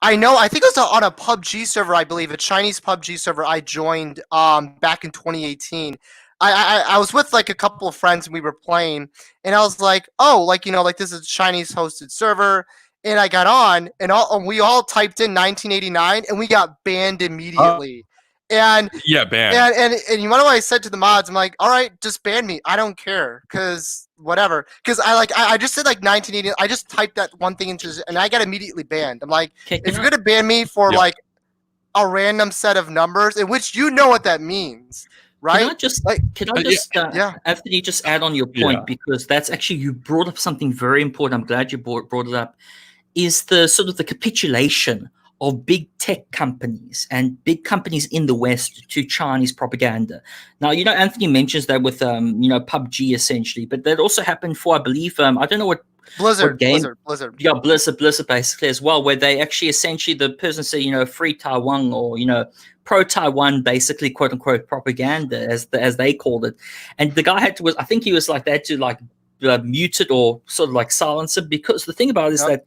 I know. I think it was on a PUBG server, I believe, a Chinese PUBG server I joined back in 2018. I was with like a couple of friends and we were playing, and I was like, oh, like this is a Chinese hosted server, and I got on, and we all typed in 1989, and we got banned immediately. And ban. And you know what I said to the mods? I'm like, all right, just ban me. I don't care, cause whatever. Cause I just said like 1980. I just typed that one thing and I got immediately banned. I'm like, if you're gonna ban me for like a random set of numbers, in which you know what that means, right? Can I just Anthony, just add on your point, because that's actually, you brought up something very important. I'm glad you brought it up. Is the sort of the capitulation of big tech companies and big companies in the West to Chinese propaganda. Now, Anthony mentions that with, PUBG essentially, but that also happened for, I believe, I don't know what Blizzard. Yeah, Blizzard basically as well, where they actually essentially, the person said, free Taiwan, or, pro-Taiwan, basically, quote unquote, propaganda, as they called it. And the guy I think he was like, they had to like mute it or sort of like silence it, because the thing about it is that,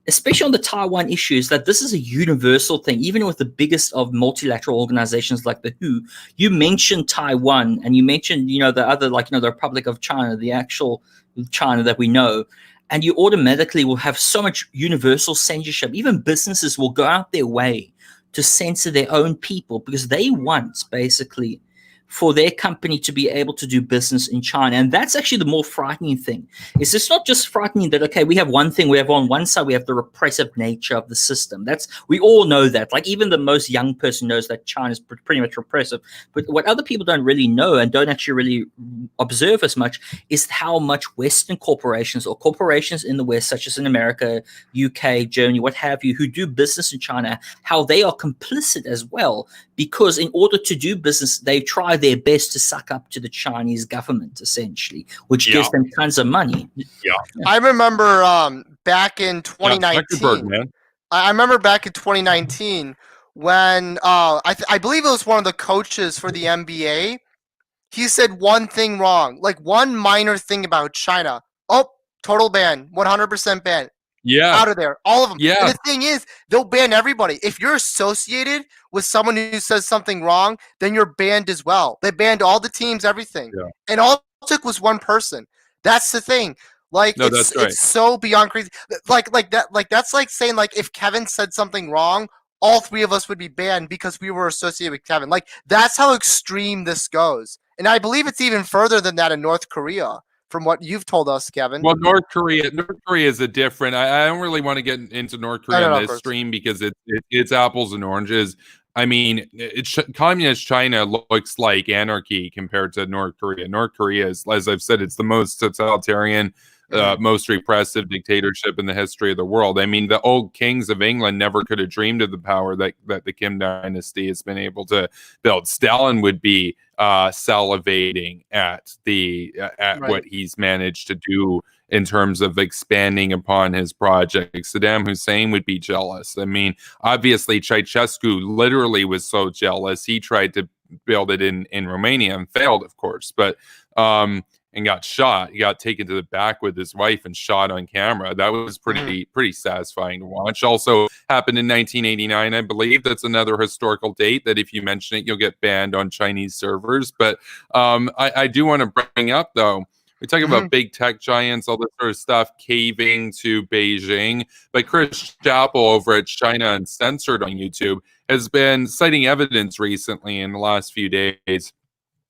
especially on the Taiwan issues, that this is a universal thing. Even with the biggest of multilateral organizations like the WHO, you mention Taiwan and you mention, the other, like, the Republic of China, the actual China that we know, and you automatically will have so much universal censorship. Even businesses will go out their way to censor their own people because they want, basically, for their company to be able to do business in China. And that's actually the more frightening thing. It's not just frightening that, okay, we have one thing, we have on one side, we have the repressive nature of the system. We all know that. Like, even the most young person knows that China is pretty much repressive. But what other people don't really know and don't actually really observe as much is how much Western corporations, or corporations in the West, such as in America, UK, Germany, what have you, who do business in China, how they are complicit as well. Because in order to do business, they try their best to suck up to the Chinese government, essentially, which gives them tons of money. I remember back in 2019. I remember back in 2019 when I believe it was one of the coaches for the NBA. He said one thing wrong, like one minor thing about China. Oh, total ban, 100% ban. Out of there, all of them. And the thing is, they'll ban everybody. If you're associated with someone who says something wrong, then you're banned as well. They banned all the teams, everything. And all it took was one person. That's the thing. Like, it's so beyond crazy. Like that. Like, that's like saying, like, if Kevin said something wrong, all three of us would be banned because we were associated with Kevin. Like, that's how extreme this goes. And I believe it's even further than that in North Korea, from what you've told us, Kevin. Well, North Korea is a different. I don't really want to get into North Korea on this stream because it's apples and oranges. I mean, communist China looks like anarchy compared to North Korea. North Korea is, as I've said, it's the most totalitarian, most repressive dictatorship in the history of the world. I mean, the old kings of England never could have dreamed of the power that the Kim dynasty has been able to build. Stalin would be salivating at what he's managed to do in terms of expanding upon his project. Saddam Hussein would be jealous. I mean, obviously, Ceausescu literally was so jealous. He tried to build it in Romania and failed, of course, but and got shot. He got taken to the back with his wife and shot on camera. That was pretty satisfying to watch. Also happened in 1989, I believe. That's another historical date that if you mention it, you'll get banned on Chinese servers. But I do want to bring up, though, we talk about big tech giants, all this sort of stuff, caving to Beijing. But Chris Chappell over at China Uncensored on YouTube has been citing evidence recently in the last few days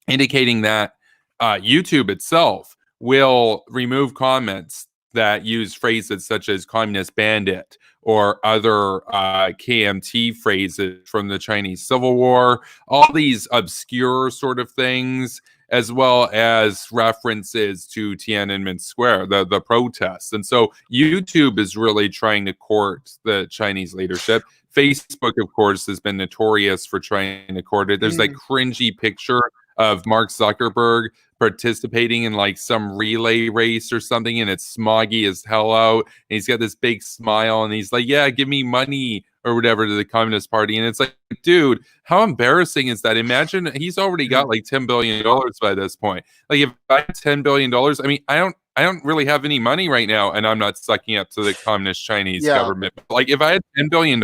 indicating that YouTube itself will remove comments that use phrases such as communist bandit or other KMT phrases from the Chinese Civil War, all these obscure sort of things, as well as references to Tiananmen Square, the protests. And so YouTube is really trying to court the Chinese leadership. Facebook, of course, has been notorious for trying to court it. There's that cringy picture of Mark Zuckerberg participating in like some relay race or something, and it's smoggy as hell out, and he's got this big smile, and he's like, yeah, give me money or whatever to the Communist Party. And it's like, dude, how embarrassing is that? Imagine he's already got like $10 billion by this point. Like, if I had $10 billion, I mean, I don't really have any money right now, and I'm not sucking up to the communist Chinese government. Like, if I had $10 billion,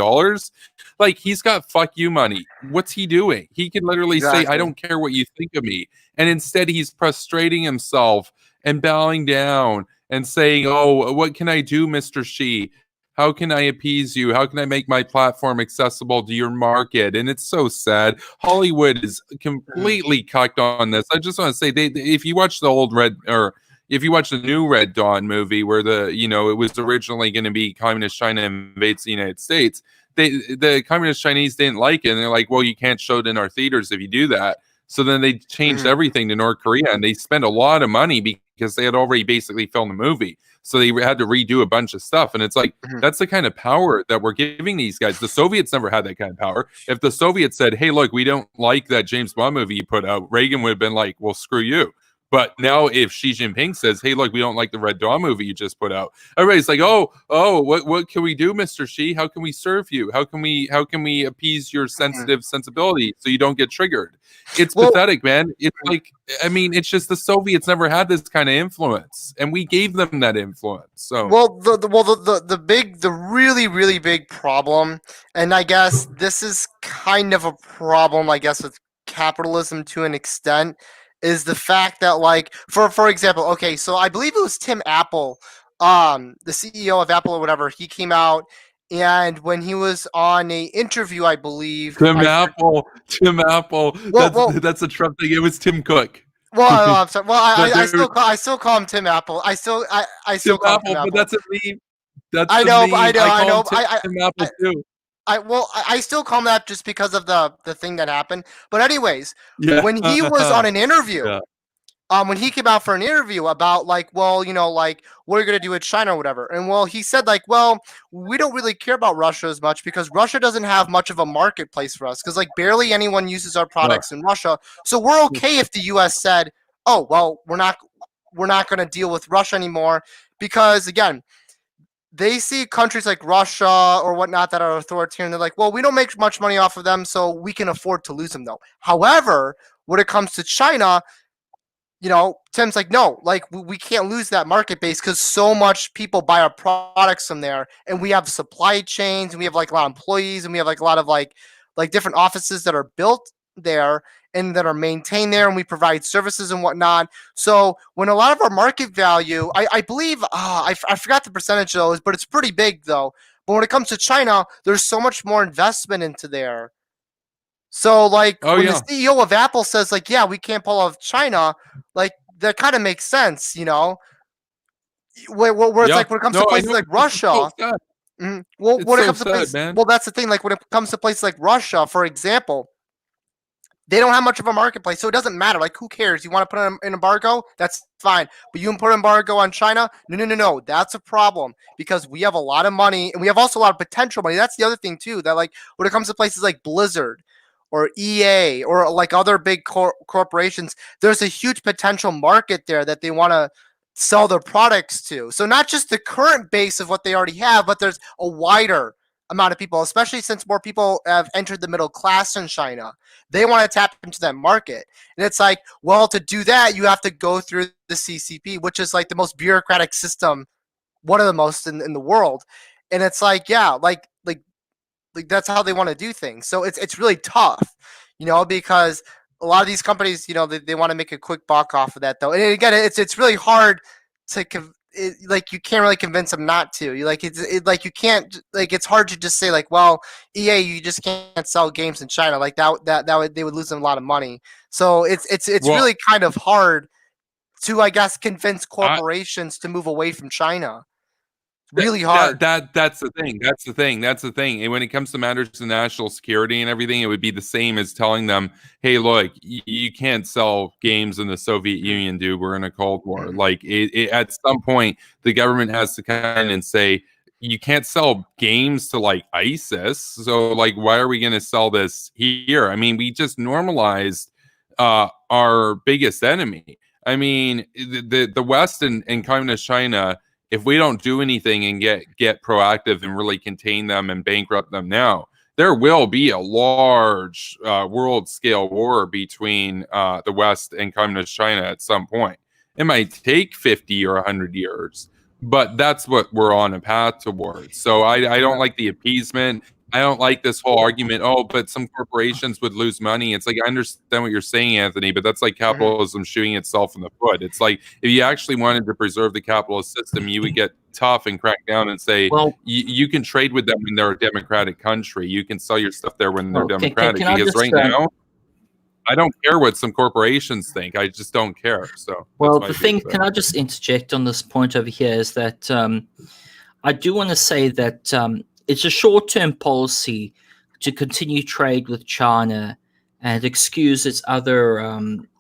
like, he's got fuck you money. What's he doing? He can literally say, I don't care what you think of me. And instead, he's prostrating himself and bowing down and saying, oh, what can I do, Mr. Xi? How can I appease you? How can I make my platform accessible to your market? And it's so sad. Hollywood is completely cucked on this. I just want to say, if you watch if you watch the new Red Dawn movie, where it was originally going to be communist China invades the United States, the communist Chinese didn't like it, and they're like, well, you can't show it in our theaters if you do that. So then they changed everything to North Korea, and they spent a lot of money because they had already basically filmed the movie. So they had to redo a bunch of stuff. And it's like, that's the kind of power that we're giving these guys. The Soviets never had that kind of power. If the Soviets said, hey, look, we don't like that James Bond movie you put out, Reagan would have been like, well, screw you. But now if Xi Jinping says, hey, look, we don't like the Red Dawn movie you just put out, everybody's like, oh, what can we do, Mr. Xi? How can we serve you? How can we appease your sensibility so you don't get triggered? It's pathetic, man. It's like, I mean, it's just the Soviets never had this kind of influence, and we gave them that influence. So the really, really big problem, and I guess this is kind of a problem, I guess, with capitalism to an extent, is the fact that, like, for example, okay, so I believe it was Tim Apple, the CEO of Apple or whatever, he came out, and when he was on a interview, I believe Tim Apple. That's a Trump thing. It was Tim Cook. Well, I'm sorry. Well, I still call him Tim Apple. I still call him Tim Apple. But that's a meme. I know. Tim Apple too. I still call him that just because of the thing that happened. But anyways, when he was on an interview, when he came out for an interview about, like, well, like, what are you gonna do with China or whatever, and well, he said, like, well, we don't really care about Russia as much because Russia doesn't have much of a marketplace for us, because, like, barely anyone uses our products in Russia. So we're okay if the U.S. said, oh, well, we're not gonna deal with Russia anymore, because again, they see countries like Russia or whatnot that are authoritarian. They're like, well, we don't make much money off of them, so we can afford to lose them, though. However, when it comes to China, Tim's like, no, like, we can't lose that market base because so much people buy our products from there, and we have supply chains, and we have, like, a lot of employees, and we have, like, a lot of like different offices that are built there and that are maintained there, and we provide services and whatnot. So when a lot of our market value, I believe, I forgot the percentage though, but it's pretty big though. But when it comes to China, there's so much more investment into there. So, like, when the CEO of Apple says, like, yeah, we can't pull out of China, like, that kind of makes sense, where it's like, when it comes to places like Russia, that's the thing. Like, when it comes to places like Russia, for example, they don't have much of a marketplace, so it doesn't matter. Like, who cares? You want to put an embargo? That's fine. But you can put an embargo on China? No. That's a problem because we have a lot of money and we have also a lot of potential money. That's the other thing too, that like when it comes to places like Blizzard or EA or like other big corporations, there's a huge potential market there that they want to sell their products to. So not just the current base of what they already have, but there's a wider amount of people, especially since more people have entered the middle class in China. They want to tap into that market. And it's like, well, to do that, you have to go through the CCP, which is like the most bureaucratic system, one of the most in the world. And it's like, yeah, like that's how they want to do things. So it's really tough, because a lot of these companies, they want to make a quick buck off of that though. And again, it's really hard to like you can't really convince them not to. You you can't, like, it's hard to just say like, well, EA, you just can't sell games in China like that would, they would lose them a lot of money. So it's really kind of hard to, I guess, convince corporations to move away from China. Really hard. That's the thing. And when it comes to matters of national security and everything, it would be the same as telling them, hey, look, you can't sell games in the Soviet Union, dude. We're in a Cold War. Like, at some point, the government has to come in and say, you can't sell games to like ISIS. So like, why are we going to sell this here? I mean, we just normalized our biggest enemy. I mean, the West and communist China, if we don't do anything and get proactive and really contain them and bankrupt them now, there will be a large world scale war between the West and communist China at some point. It might take 50 or 100 years, but that's what we're on a path towards. So I don't like the appeasement. I don't like this whole argument, oh, but some corporations would lose money. It's like, I understand what you're saying, Anthony, but that's like capitalism shooting itself in the foot. It's like, if you actually wanted to preserve the capitalist system, you would get tough and crack down and say, well, you can trade with them when they're a democratic country. You can sell your stuff there when they're democratic. Because right now, I don't care what some corporations think. I just don't care. So, well, the thing, can I just interject on this point over here, is that I do want to say that it's a short-term policy to continue trade with China and excuse its other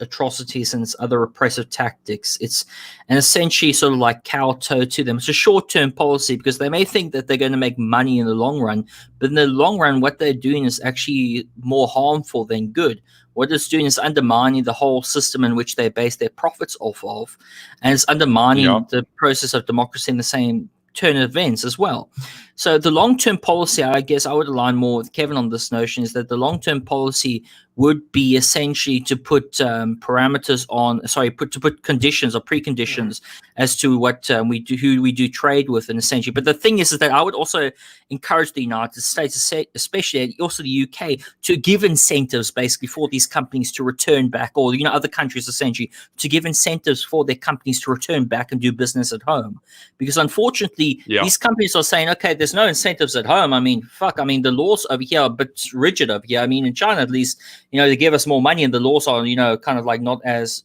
atrocities and its other repressive tactics. It's and essentially sort of like kowtow to them. It's a short-term policy because they may think that they're going to make money in the long run, but in the long run, what they're doing is actually more harmful than good. What it's doing is undermining the whole system in which they base their profits off of, and it's undermining the process of democracy in the same turn of events as well. So the long-term policy, I guess I would align more with Kevin on this notion, is that the long-term policy would be essentially to put parameters on, to put conditions or preconditions as to what who we do trade with, and essentially. But the thing is that I would also encourage the United States, especially also the UK, to give incentives basically for these companies to return back, or other countries essentially to give incentives for their companies to return back and do business at home. Because unfortunately, these companies are saying, okay, there's no incentives at home. I mean, the laws over here are a bit rigid over here. I mean, in China at least, they give us more money and the laws are, kind of like not as,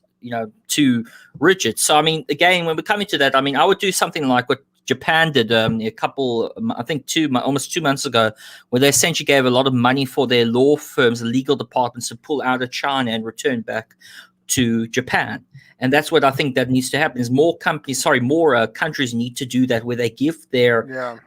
too rigid. So, I mean, again, when we're coming to that, I mean, I would do something like what Japan did a couple, I think almost 2 months ago, where they essentially gave a lot of money for their law firms, legal departments to pull out of China and return back to Japan. And that's what I think that needs to happen, is more countries need to do that, where they give their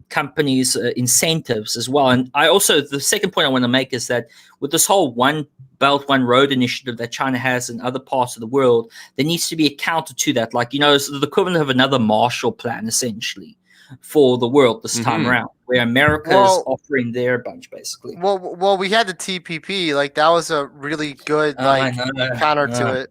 companies incentives as well. And the second point I want to make is that with this whole One Belt, One Road initiative that China has in other parts of the world, there needs to be a counter to that. Like, it's the equivalent of another Marshall Plan, essentially, for the world this time around, where America is offering their bunch, basically. Well, we had the TPP. Like, that was a really good counter to it.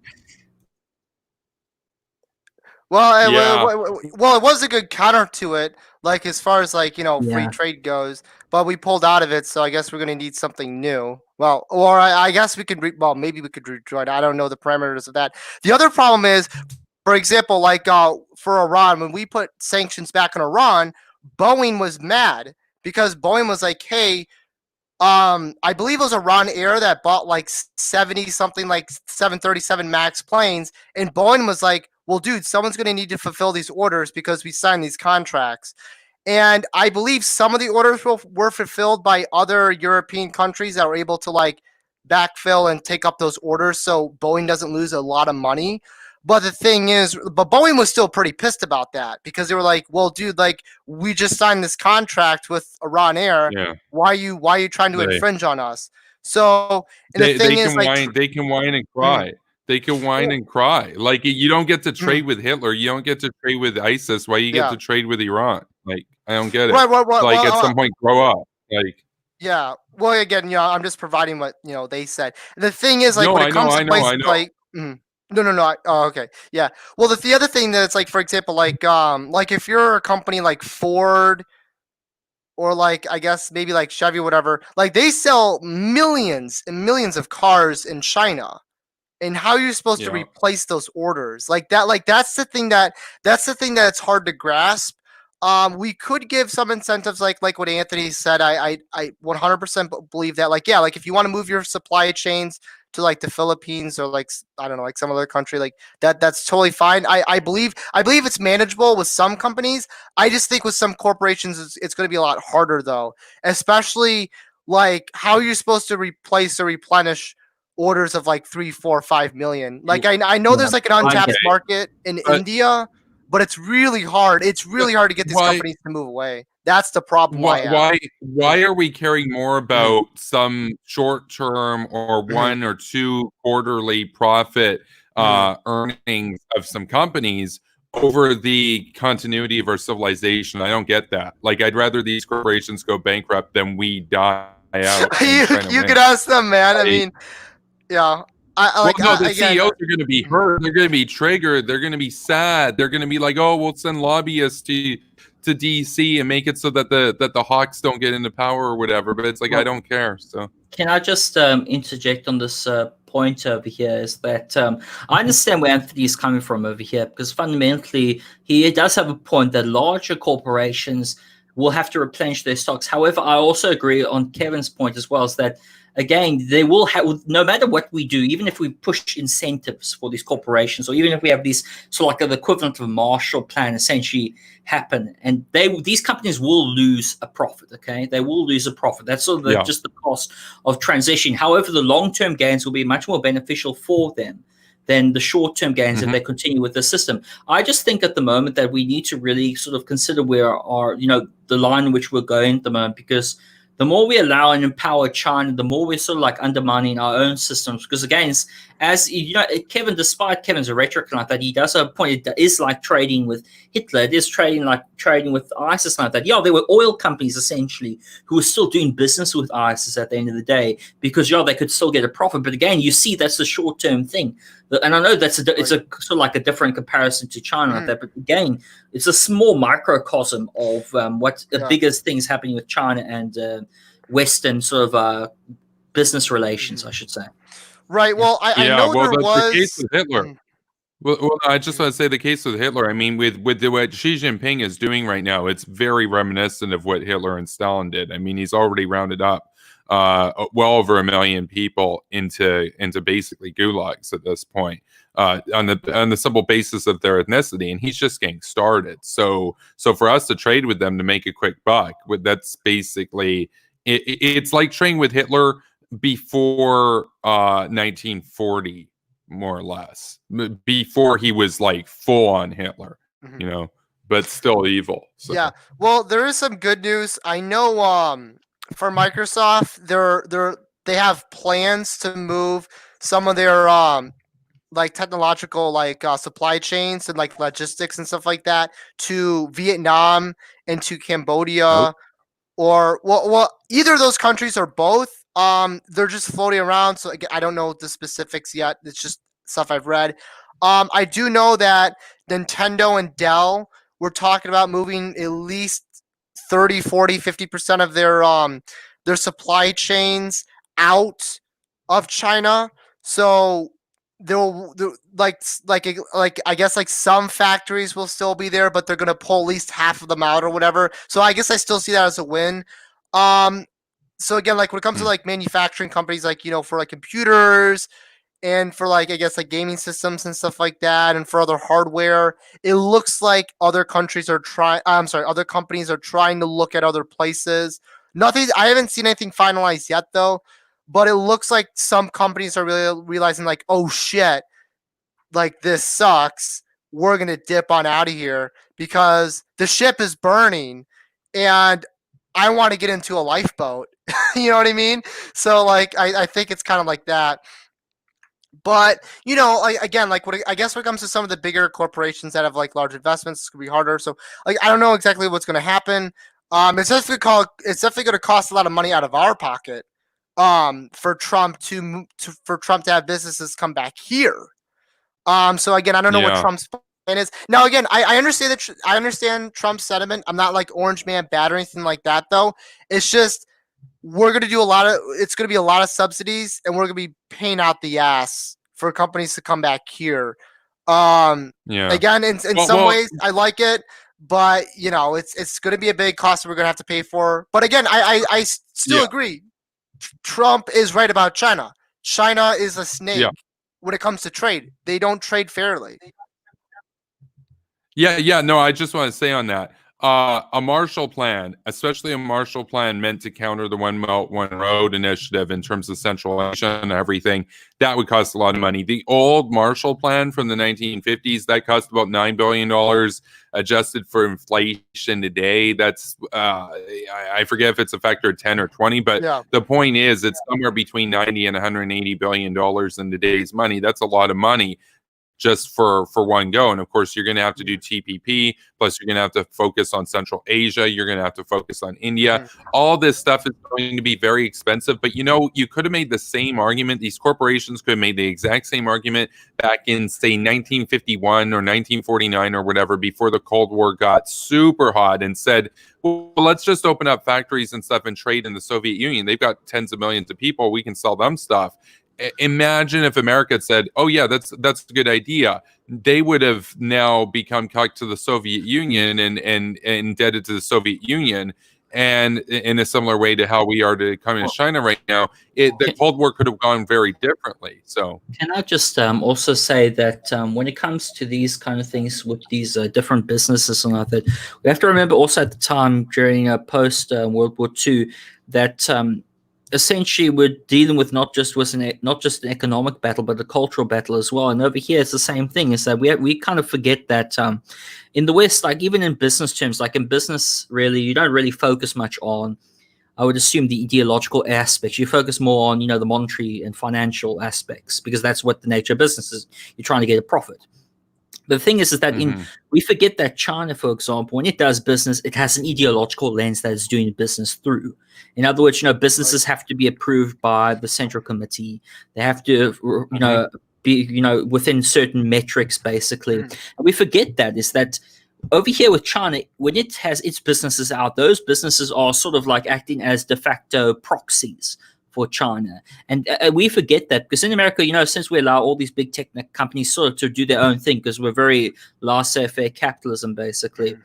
Well, it was a good counter to it, like as far as free trade goes. But we pulled out of it, so I guess we're gonna need something new. Well, or I guess we could. Maybe we could rejoin. I don't know the parameters of that. The other problem is, for example, for Iran, when we put sanctions back on Iran, Boeing was mad because Boeing was like, "Hey, I believe it was Iran Air that bought like 70 something, like 737 MAX planes," and Boeing was like, well, dude, someone's going to need to fulfill these orders because we signed these contracts. And I believe some of the orders were fulfilled by other European countries that were able to backfill and take up those orders so Boeing doesn't lose a lot of money. But the thing is, but Boeing was still pretty pissed about that because they were like, well, dude, like we just signed this contract with Iran Air. Yeah. Why are you trying to infringe on us? So, and the thing is, like, they can whine and cry. They can whine and cry. Like, you don't get to trade with Hitler. You don't get to trade with ISIS. Why you get to trade with Iran? Like, I don't get it. Right. Like, at some point, grow up. Like, yeah. Well, again, I'm just providing what they said. The thing is, like, when it comes to places like, no. Oh, okay. Yeah. Well, the other thing that it's like, for example, like if you're a company like Ford or like, I guess maybe like Chevy or whatever, like they sell millions and millions of cars in China. And how are you supposed to replace those orders like that? Like that's the thing that's hard to grasp. We could give some incentives, like what Anthony said. I 100% believe that. Like, yeah, like if you want to move your supply chains to like the Philippines or like I don't know, like some other country, like that's totally fine. I believe it's manageable with some companies. I just think with some corporations, it's going to be a lot harder though, especially like how you're supposed to replace or replenish orders of like 3, 4, 5 million. Like I know there's like an untapped market in India, but it's really hard. It's really hard to get these companies to move away. That's the problem. Why are we caring more about some short-term or 1 or 2 quarterly profit earnings of some companies over the continuity of our civilization? I don't get that. Like, I'd rather these corporations go bankrupt than we die out. you could ask them, man. I mean, yeah. The CEOs are going to be hurt. They're going to be triggered. They're going to be sad. They're going to be like, "Oh, we'll send lobbyists to DC and make it so that the Hawks don't get into power or whatever." But it's like, I don't care. So can I just interject on this point over here? Is that I understand where Anthony is coming from over here, because fundamentally he does have a point that larger corporations will have to replenish their stocks. However, I also agree on Kevin's point as well, is that again, they will have, no matter what we do, even if we push incentives for these corporations, or even if we have these sort of like the equivalent of a Marshall Plan essentially happen, and these companies will lose a profit. Okay, they will lose a profit. That's sort of just the cost of transition. However, the long-term gains will be much more beneficial for them than the short-term gains if they continue with the system. I just think at the moment that we need to really sort of consider where our, the line in which we're going at the moment, because the more we allow and empower China, the more we're sort of like undermining our own systems. Because again, as you know, Kevin, despite Kevin's rhetoric like that, he does have a point. It is like trading with Hitler. It is trading with ISIS like that. Yeah, there were oil companies essentially who were still doing business with ISIS at the end of the day, because they could still get a profit. But again, you see that's a short-term thing. And I know it's a sort of like a different comparison to China like that. But again, it's a small microcosm of what the biggest things happening with China and Western sort of business relations, I should say. Right. Well, I know there was the case with Hitler. Well, I just want to say the case with Hitler. I mean, with what Xi Jinping is doing right now, it's very reminiscent of what Hitler and Stalin did. I mean, he's already rounded up well over 1 million people into basically gulags at this point, on the simple basis of their ethnicity, and he's just getting started. So for us to trade with them to make a quick buck, that's basically it's like trading with Hitler before 1940, more or less, before he was like full on Hitler, but still evil. So. Yeah. Well, there is some good news. I know for Microsoft, they have plans to move some of their like technological supply chains and like logistics and stuff like that to Vietnam and to Cambodia, or well, either of those countries or both. They're just floating around, so I don't know the specifics yet. It's just stuff I've read. I do know that Nintendo and Dell were talking about moving at least 30, 40, 50% of their supply chains out of China. So they'll like I guess like some factories will still be there, but they're gonna pull at least half of them out or whatever. So I guess I still see that as a win. So again, like when it comes to like manufacturing companies, like for like computers and for like I guess like gaming systems and stuff like that, and for other hardware, it looks like other companies are trying to look at other places. I haven't seen anything finalized yet though. but it looks like some companies are really realizing like, oh shit, like this sucks. We're going to dip on out of here because the ship is burning and I want to get into a lifeboat. You know what I mean? So like, I think it's kind of like that. But like, again, like I guess when it comes to some of the bigger corporations that have like large investments, it's gonna be harder. So like I don't know exactly what's gonna happen. It's definitely going to cost a lot of money out of our pocket. For Trump to have businesses come back here. So again, I don't know what Trump's plan is. Now again, I understand I understand Trump's sentiment. I'm not like Orange Man bad or anything like that though. It's just we're going to do it's going to be a lot of subsidies and we're going to be paying out the ass for companies to come back here. Again, in some ways I like it, but it's going to be a big cost that we're going to have to pay for. But again, I still agree. Trump is right about China. China is a snake when it comes to trade. They don't trade fairly. No, I just want to say on that. A Marshall Plan, especially a Marshall Plan meant to counter the One Belt, One Road initiative in terms of Central Asia and everything, that would cost a lot of money. The old Marshall Plan from the 1950s, that cost about $9 billion, adjusted for inflation today. That's, I forget if it's a factor of 10 or 20, but the point is it's somewhere between 90 and $180 billion in today's money. That's a lot of money just for one go. And of course, you're going to have to do TPP, plus you're going to have to focus on Central Asia. You're going to have to focus on India. All this stuff is going to be very expensive. But you could have made the same argument. These corporations could have made the exact same argument back in, say, 1951 or 1949 or whatever, before the Cold War got super hot, and said, well, let's just open up factories and stuff and trade in the Soviet Union. They've got tens of millions of people. We can sell them stuff. Imagine if America had said, oh yeah, that's a good idea. They would have now become stuck to the Soviet Union and indebted to the Soviet Union. And in a similar way to how we are to communist China right now, the Cold War could have gone very differently. So can I just also say that when it comes to these kind of things with these different businesses and like that, we have to remember also at the time during post World War II that essentially we're dealing with not just an economic battle, but a cultural battle as well. And over here, it's the same thing. Is that we kind of forget that in the West, like even in business terms, like in business, really, you don't really focus much on, I would assume, the ideological aspects. You focus more on, the monetary and financial aspects, because that's what the nature of business is. You're trying to get a profit. The thing is that we forget that China, for example, when it does business, it has an ideological lens that it's doing business through. In other words, businesses have to be approved by the Central Committee. They have to, be, within certain metrics, basically. And we forget that is that over here with China, when it has its businesses out, those businesses are sort of like acting as de facto proxies for China. And we forget that because in America, since we allow all these big tech companies sort of to do their own thing, because we're very laissez-faire capitalism, basically.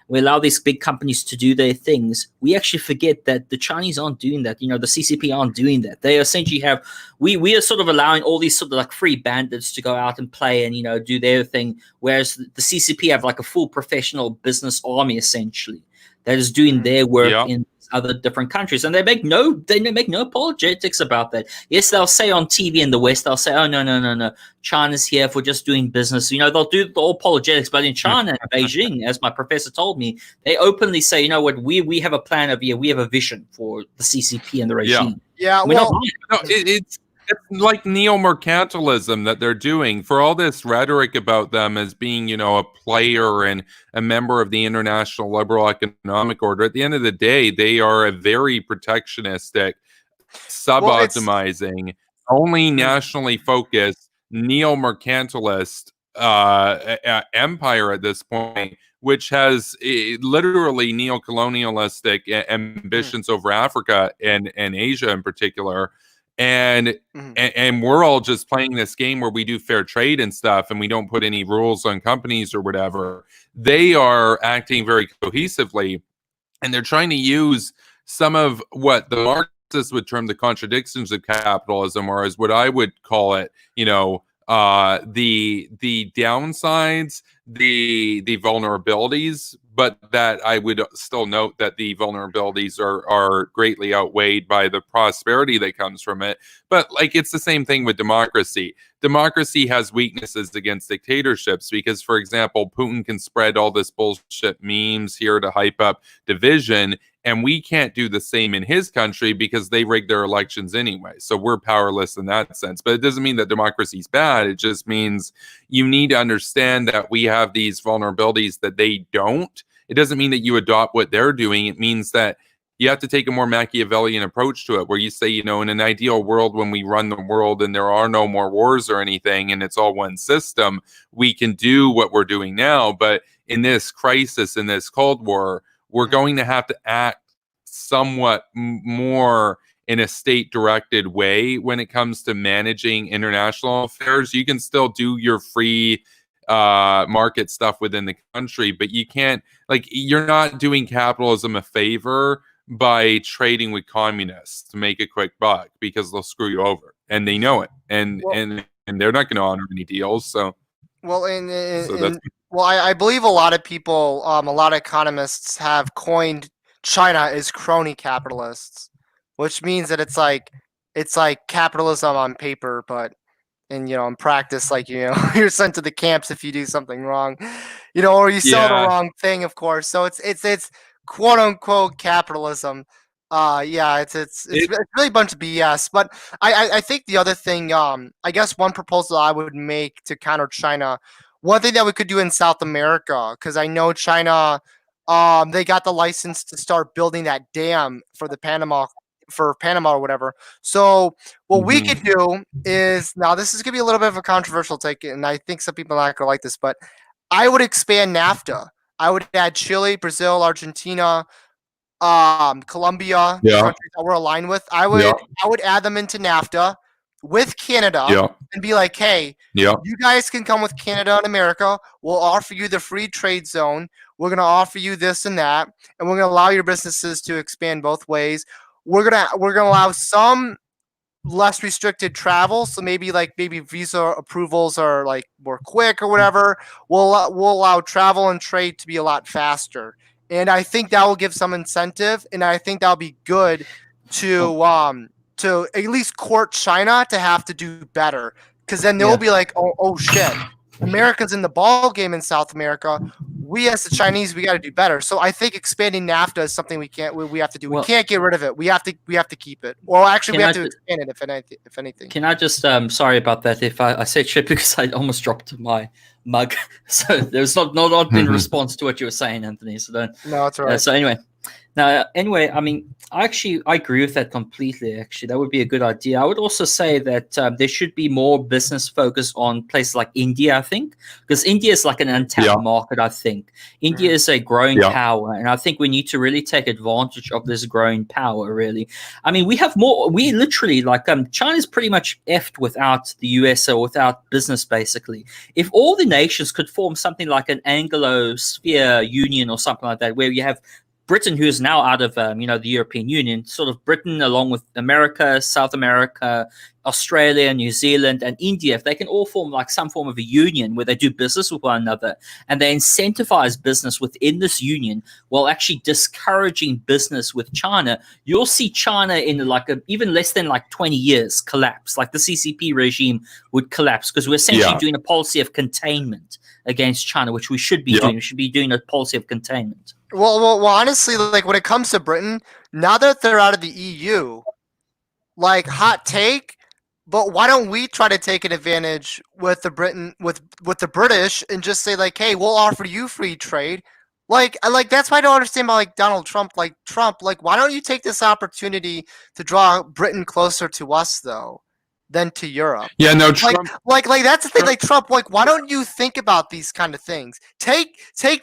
We allow these big companies to do their things. We actually forget that the Chinese aren't doing that. The CCP aren't doing that. They essentially have, we are sort of allowing all these sort of like free bandits to go out and play and, do their thing. Whereas the CCP have like a full professional business army, essentially, that is doing their work in other different countries, and they make no apologetics about that. Yes, they'll say on TV in the West, they'll say, "Oh no, China's here for just doing business." They'll do the apologetics, but in China, Beijing, as my professor told me, they openly say, "You know what? We have a plan over here. We have a vision for the CCP and the regime." Yeah. It's like neo-mercantilism that they're doing. For all this rhetoric about them as being, a player and a member of the international liberal economic order, at the end of the day, they are a very protectionistic, sub-optimizing, only nationally focused, neo-mercantilist empire at this point, which has literally neo-colonialistic ambitions over Africa and Asia in particular. And we're all just playing this game where we do fair trade and stuff, and we don't put any rules on companies or whatever. They are acting very cohesively, and they're trying to use some of what the Marxists would term the contradictions of capitalism, or as what I would call it, the downsides, the vulnerabilities, but that I would still note that the vulnerabilities are greatly outweighed by the prosperity that comes from it. But like, it's the same thing with democracy. Democracy has weaknesses against dictatorships because, for example, Putin can spread all this bullshit memes here to hype up division, and we can't do the same in his country because they rig their elections anyway. So we're powerless in that sense. But it doesn't mean that democracy is bad. It just means you need to understand that we have these vulnerabilities that they don't. It doesn't mean that you adopt what they're doing. It means that you have to take a more Machiavellian approach to it, where you say, in an ideal world, when we run the world and there are no more wars or anything and it's all one system, we can do what we're doing now. But in this crisis, in this Cold War, we're going to have to act somewhat more in a state-directed way when it comes to managing international affairs. You can still do your free market stuff within the country, but you can't, you're not doing capitalism a favor by trading with communists to make a quick buck, because they'll screw you over, and they know it, and they're not going to honor any deals. So, I believe a lot of people, a lot of economists have coined China as crony capitalists, which means that it's like capitalism on paper, but in practice, you're sent to the camps if you do something wrong, or you sell the wrong thing, of course. So it's quote unquote capitalism. It's really a bunch of BS. But I think the other thing, I guess one proposal I would make to counter China, one thing that we could do in South America, because I know China, they got the license to start building that dam for Panama or whatever. So what we could do is, now this is gonna be a little bit of a controversial take, and I think some people are not gonna like this, but I would expand NAFTA. I would add Chile, Brazil, Argentina, Colombia, countries that we're aligned with. I would add them into NAFTA with Canada and be like, hey, you guys can come with Canada and America. We'll offer you the free trade zone. We're going to offer you this and that, and we're going to allow your businesses to expand both ways. We're going to allow some less restricted travel, so maybe visa approvals are more quick or whatever. We'll allow travel and trade to be a lot faster, and I think that will give some incentive, and I think that'll be good to at least court China to have to do better, because then they'll be like, oh shit, America's in the ball game in South America. We as the Chinese, we got to do better. So I think expanding NAFTA is something we have to do. We can't get rid of it. We have to keep it. Well, actually, we have to expand it if anything. Can I just sorry about that if I said shit, because I almost dropped my mug. So there's not in response to what you were saying, Anthony. So don't. No, it's all right. So anyway, I mean, I agree with that completely. Actually, that would be a good idea. I would also say that there should be more business focus on places like India, I think, because India is like an untapped market, I think. India is a growing power, and I think we need to really take advantage of this growing power, really. I mean, we literally, China's pretty much effed without the US or without business, basically. If all the nations could form something like an Anglosphere Union or something like that, where you have Britain, who is now out of the European Union, sort of Britain along with America, South America, Australia, New Zealand, and India, if they can all form some form of a union where they do business with one another and they incentivize business within this union while actually discouraging business with China, you'll see China in even less than 20 years collapse. The CCP regime would collapse, because we're essentially doing a policy of containment against China, which we should be doing. We should be doing a policy of containment. Well, honestly, when it comes to Britain, now that they're out of the EU, hot take, but why don't we try to take an advantage with the British and just say hey, we'll offer you free trade. That's why I don't understand about Donald Trump. Why don't you take this opportunity to draw Britain closer to us though than to Europe? Yeah, no, Trump. That's the thing. Trump. Why don't you think about these kind of things? Take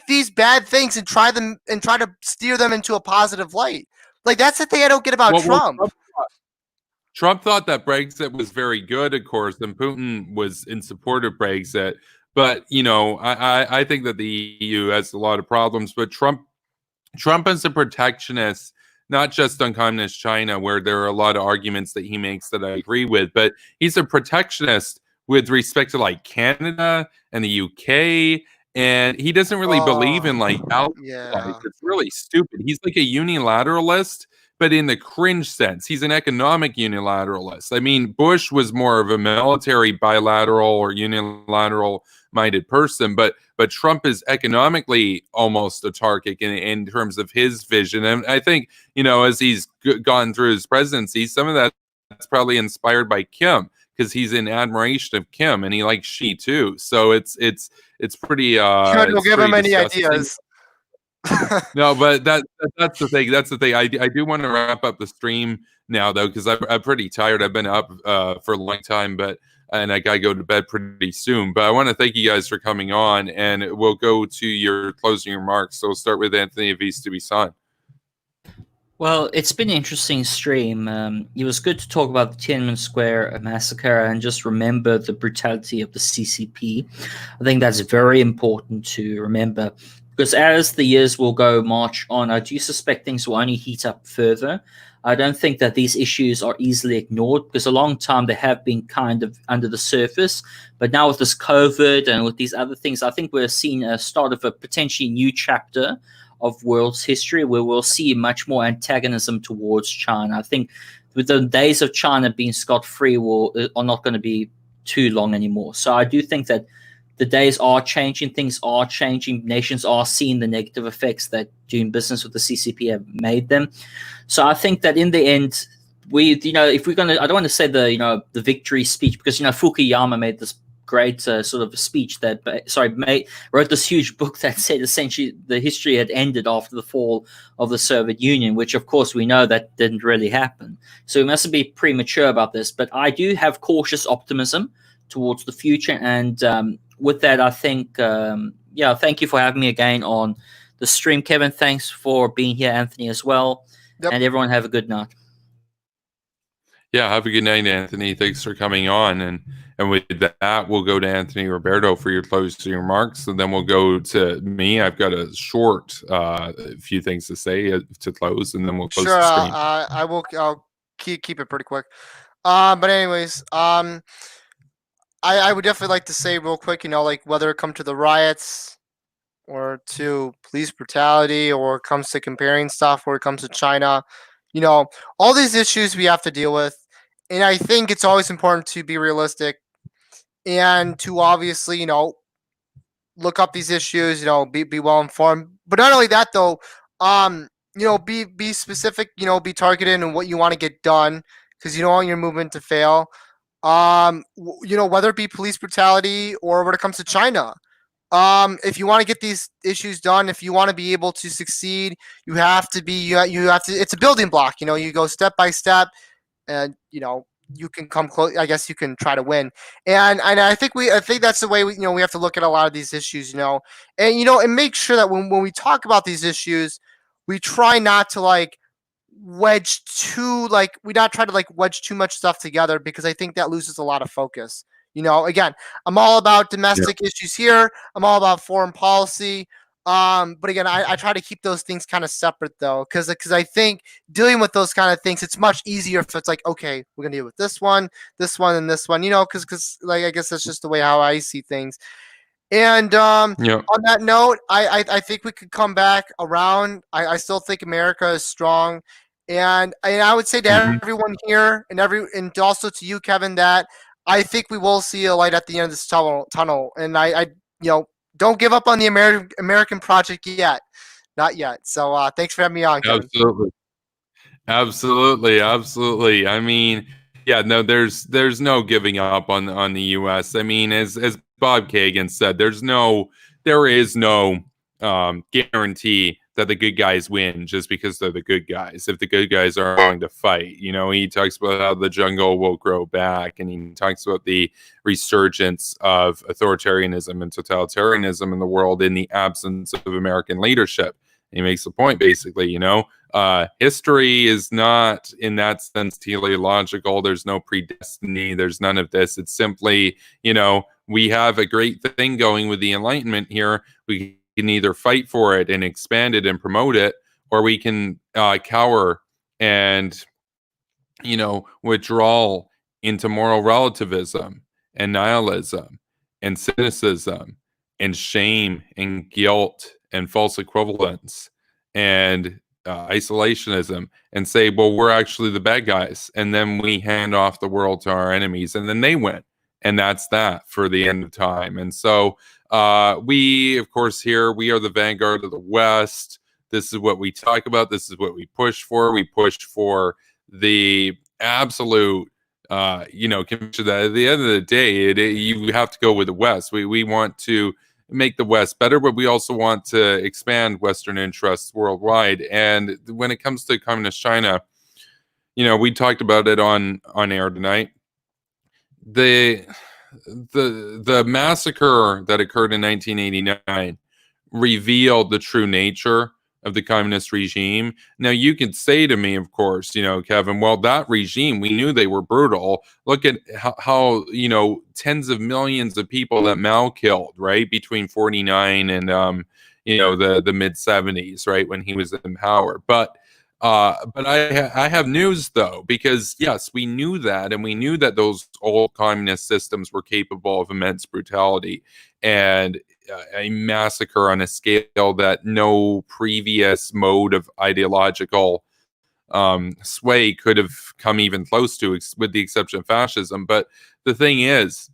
these bad things and try to steer them into a positive light. That's the thing I don't get about Trump. Trump thought that Brexit was very good, of course, and Putin was in support of Brexit. But I think that the EU has a lot of problems. But Trump is a protectionist, not just on communist China, where there are a lot of arguments that he makes that I agree with, but he's a protectionist with respect to Canada and the UK and he doesn't really believe in like allies. Yeah. It's really stupid. He's like a unilateralist, but in the cringe sense. He's an economic unilateralist. I mean, Bush was more of a military bilateral or unilateral minded person, but Trump is economically almost autarkic in terms of his vision. And I think, as he's gone through his presidency, some of that's probably inspired by Kim, because he's in admiration of Kim and he likes Xi too. So it's pretty Don't give him any disgusting. ideas. No, but that's the thing. That's the thing. I do want to wrap up the stream now, though, because I'm pretty tired. I've been up for a long time, and I gotta go to bed pretty soon. But I want to thank you guys for coming on, and we'll go to your closing remarks. So we'll start with Anthony Avista-Bisson. Well, it's been an interesting stream. It was good to talk about the Tiananmen Square massacre and just remember the brutality of the CCP. I think that's very important to remember, because as the years will go march on, I do suspect things will only heat up further. I don't think that these issues are easily ignored, because a long time they have been kind of under the surface. But now with this COVID and with these other things, I think we're seeing a start of a potentially new chapter of world's history where we'll see much more antagonism towards China. I think with the days of China being scot-free are not going to be too long anymore. So I do think that the days are changing, things are changing, nations are seeing the negative effects that doing business with the CCP have made them. So I think that in the end, if we're going to, I don't want to say the victory speech, because, Fukuyama made this great sort of speech wrote this huge book that said essentially the history had ended after the fall of the Soviet Union, which of course we know that didn't really happen. So we mustn't be premature about this, but I do have cautious optimism towards the future. And with that, I think, thank you for having me again on the stream, Kevin. Thanks for being here, Anthony, as well. Yep. And everyone have a good night. Yeah, have a good night, Anthony. Thanks for coming on. And with that, we'll go to Anthony Roberto for your closing remarks, and then we'll go to me. I've got a short few things to say to close, and then we'll close the stream. I will. I'll keep it pretty quick. But anyways, I would definitely like to say real quick, whether it comes to the riots or to police brutality, or it comes to comparing stuff, or it comes to China, all these issues we have to deal with. And I think it's always important to be realistic and to obviously, look up these issues, be well informed. But not only that, though, be specific, be targeted in what you want to get done, because you don't want your movement to fail. Whether it be police brutality or when it comes to China. If you want to get these issues done, if you want to be able to succeed, you have to it's a building block, you go step by step, and you can come close. I guess you can try to win. And I think that's the way we have to look at a lot of these issues, and and make sure that when we talk about these issues, we try not to wedge too much stuff together, because I think that loses a lot of focus. Again, I'm all about domestic issues here. I'm all about foreign policy. But again, I try to keep those things kind of separate, though, because I think dealing with those kind of things, it's much easier if it's okay, we're gonna deal with this one, and this one, because I guess that's just the way how I see things. And on that note, I think we could come back around. I still think America is strong, and I would say to everyone here and also to you, Kevin, that I think we will see a light at the end of this tunnel. And I don't give up on the American project yet. Not yet. So thanks for having me on, Kevin. Absolutely. I mean, there's no giving up on the U.S. I mean, as Bob Kagan said, there is no guarantee that the good guys win just because they're the good guys. If the good guys are willing to fight, he talks about how the jungle will grow back, and he talks about the resurgence of authoritarianism and totalitarianism in the world in the absence of American leadership. And he makes a point, basically, history is not in that sense teleological. There's no predestiny. There's none of this. It's simply, we have a great thing going with the Enlightenment here. We can either fight for it and expand it and promote it, or we can cower and withdrawal into moral relativism and nihilism and cynicism and shame and guilt and false equivalence and isolationism and say, well, we're actually the bad guys. And then we hand off the world to our enemies and then they win. And that's that for the end of time. And so we, of course, here, we are the vanguard of the West. This is what we talk about. This is what we push for. We push for the absolute, conviction that at the end of the day, you have to go with the West. We want to make the West better, but we also want to expand Western interests worldwide. And when it comes to communist China, we talked about it on air tonight. The massacre that occurred in 1989 revealed the true nature of the communist regime. Now, you could say to me, of course, Kevin, well, that regime, we knew they were brutal. Look at how tens of millions of people that Mao killed, right, between 49 and, the mid-70s, right, when he was in power. But I have news, though, because, yes, we knew that, and we knew that those old communist systems were capable of immense brutality and a massacre on a scale that no previous mode of ideological sway could have come even close to, with the exception of fascism. But the thing is,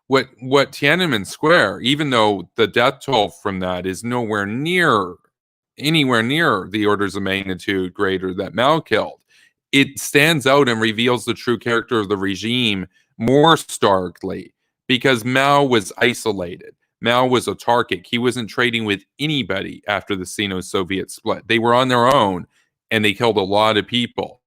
what Tiananmen Square, even though the death toll from that is anywhere near the orders of magnitude greater that Mao killed, it stands out and reveals the true character of the regime more starkly, because Mao was isolated. Mao was autarkic. He wasn't trading with anybody after the Sino-Soviet split. They were on their own, and they killed a lot of people.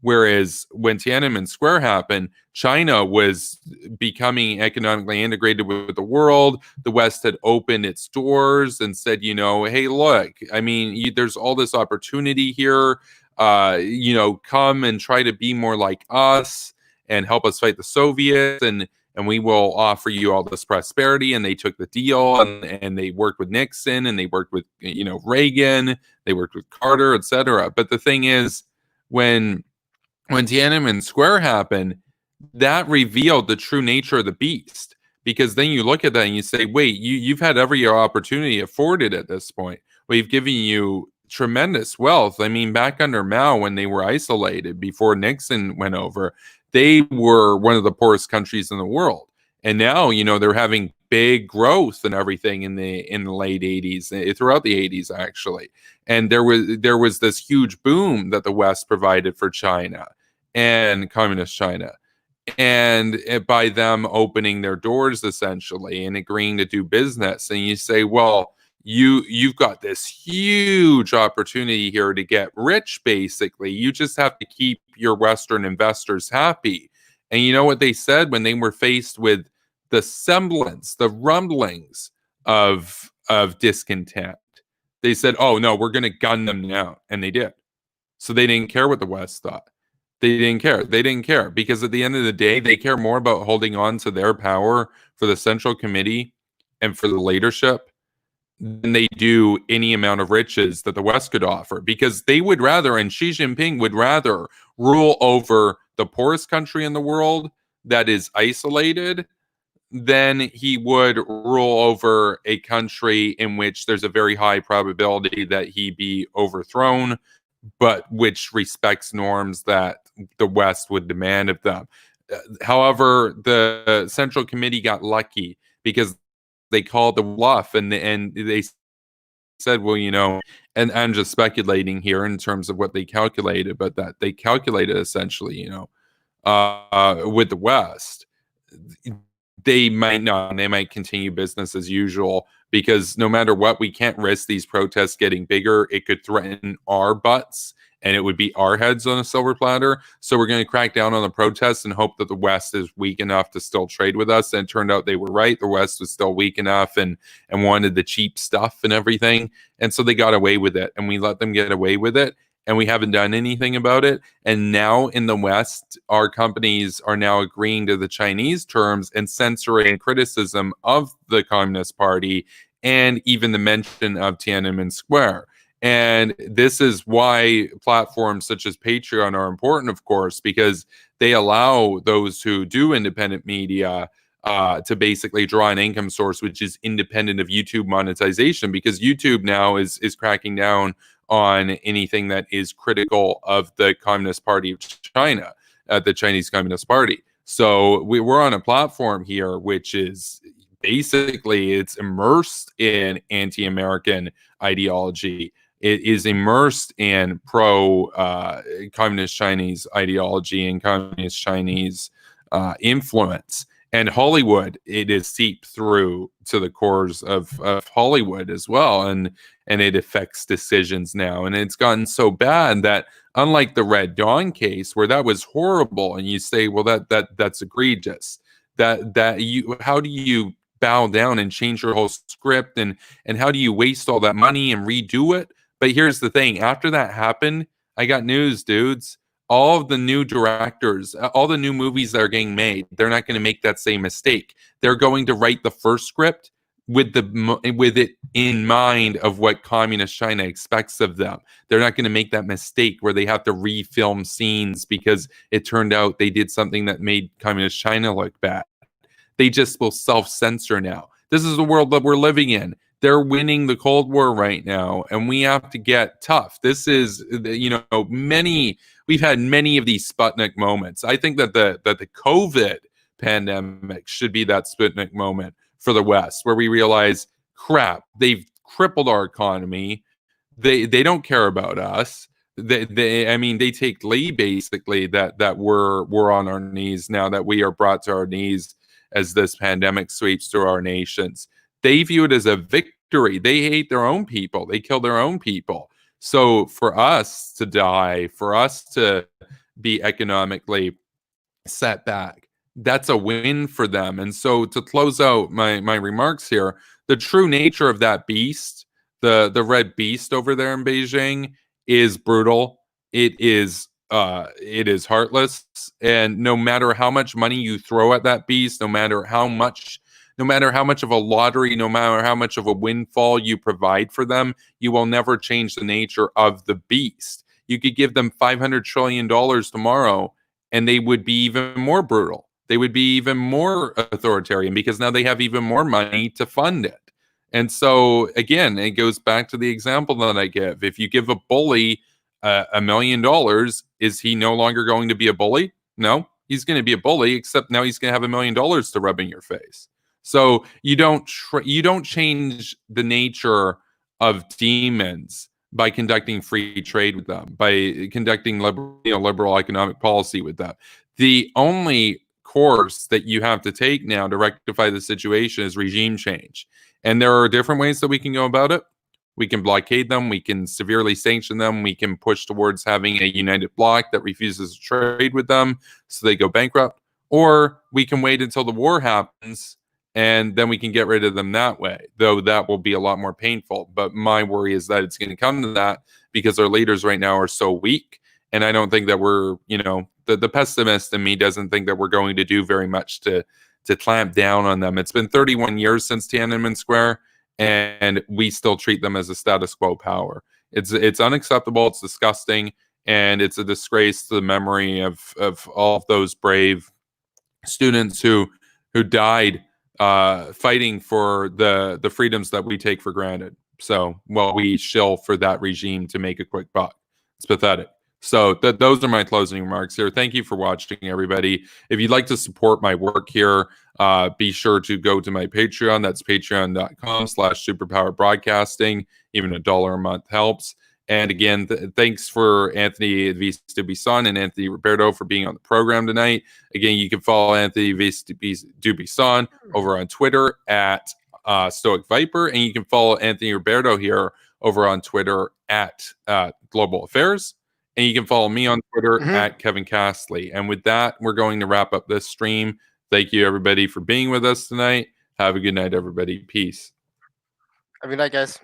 Whereas when Tiananmen Square happened, China was becoming economically integrated with the world. The West had opened its doors and said, hey, look, I mean, there's all this opportunity here. Come and try to be more like us and help us fight the Soviets, and we will offer you all this prosperity. And they took the deal, and they worked with Nixon, and they worked with Reagan, they worked with Carter, etc. But the thing is, when Tiananmen Square happened, that revealed the true nature of the beast. Because then you look at that and you say, wait, you've had every opportunity afforded at this point. We've given you tremendous wealth. I mean, back under Mao, when they were isolated before Nixon went over, they were one of the poorest countries in the world. And now, they're having big growth and everything in the late 80s, throughout the 80s, actually. And there was this huge boom that the West provided for China and communist China. And by them opening their doors, essentially, and agreeing to do business. And you say, well, you've got this huge opportunity here to get rich, basically. You just have to keep your Western investors happy. And you know what they said when they were faced with the semblance, the rumblings of discontent? They said, oh, no, we're going to gun them down. And they did. So they didn't care what the West thought. They didn't care. They didn't care, because at the end of the day, they care more about holding on to their power for the Central Committee and for the leadership than they do any amount of riches that the West could offer. Because they would rather, and Xi Jinping would rather, rule over the poorest country in the world that is isolated than he would rule over a country in which there's a very high probability that he be overthrown, but which respects norms that the West would demand of them. However, the Central Committee got lucky because they called the bluff, and they said, well, and I'm just speculating here in terms of what they calculated, but that they calculated essentially, with the West, they might continue business as usual, because no matter what, we can't risk these protests getting bigger. It could threaten our butts, and it would be our heads on a silver platter. So we're going to crack down on the protests and hope that the West is weak enough to still trade with us. And it turned out they were right. The West was still weak enough and wanted the cheap stuff and everything. And so they got away with it, and we let them get away with it. And we haven't done anything about it. And now in the West, our companies are now agreeing to the Chinese terms and censoring criticism of the Communist Party and even the mention of Tiananmen Square. And this is why platforms such as Patreon are important, of course, because they allow those who do independent media to basically draw an income source which is independent of YouTube monetization, because YouTube now is cracking down on anything that is critical of the Communist Party of China, the Chinese Communist Party. So we're on a platform here which is basically, it's immersed in anti-American ideology. It is immersed in pro-communist Chinese ideology and communist Chinese influence. And Hollywood, it is seeped through to the cores of Hollywood as well, and it affects decisions now. And it's gotten so bad that, unlike the Red Dawn case, where that was horrible, and you say, well, that's egregious. How do you bow down and change your whole script, and how do you waste all that money and redo it? But here's the thing: after that happened, I got news, dudes. All of the new directors, all the new movies that are getting made, they're not going to make that same mistake. They're going to write the first script with it in mind of what communist China expects of them. They're not going to make that mistake where they have to refilm scenes because it turned out they did something that made communist China look bad. They just will self-censor now. This is the world that we're living in. They're winning the Cold War right now, and we have to get tough. This is, we've had many of these Sputnik moments. I think that the COVID pandemic should be that Sputnik moment for the West, where we realize, crap, they've crippled our economy. They don't care about us. They take Lee basically that we're on our knees now, that we are brought to our knees as this pandemic sweeps through our nations. They view it as a victory. They hate their own people. They kill their own people. So for us to die, for us to be economically set back, that's a win for them. And so to close out my remarks here, the true nature of that beast, the red beast over there in Beijing, is brutal. It is heartless. And no matter how much money you throw at that beast, no matter how much of a lottery, no matter how much of a windfall you provide for them, you will never change the nature of the beast. You could give them $500 trillion tomorrow, and they would be even more brutal. They would be even more authoritarian, because now they have even more money to fund it. And so, again, it goes back to the example that I give. If you give a bully $1 million, is he no longer going to be a bully? No, he's going to be a bully, except now he's going to have $1 million to rub in your face. So you don't change the nature of demons by conducting free trade with them, by conducting liberal economic policy with them. The only course that you have to take now to rectify the situation is regime change. And there are different ways that we can go about it. We can blockade them. We can severely sanction them. We can push towards having a united bloc that refuses to trade with them so they go bankrupt. Or we can wait until the war happens, and then we can get rid of them that way, though that will be a lot more painful. But my worry is that it's going to come to that because our leaders right now are so weak. And I don't think that we're, the pessimist in me doesn't think that we're going to do very much to clamp down on them. It's been 31 years since Tiananmen Square, and we still treat them as a status quo power. It's unacceptable. It's disgusting. And it's a disgrace to the memory of all of those brave students who died fighting for the freedoms that we take for granted. So, we shill for that regime to make a quick buck. It's pathetic. So those are my closing remarks here. Thank you for watching, everybody. If you'd like to support my work here, be sure to go to my Patreon. That's patreon.com/superpowerbroadcasting. Even $1 a month helps. And again, thanks for Anthony Dubuisson and Anthony Roberto for being on the program tonight. Again, you can follow Anthony Dubuisson over on Twitter at Stoic Viper, and you can follow Anthony Roberto here over on Twitter at Global Affairs. And you can follow me on Twitter at Kevin Castley. And with that, we're going to wrap up this stream. Thank you, everybody, for being with us tonight. Have a good night, everybody. Peace. Have a good night, guys.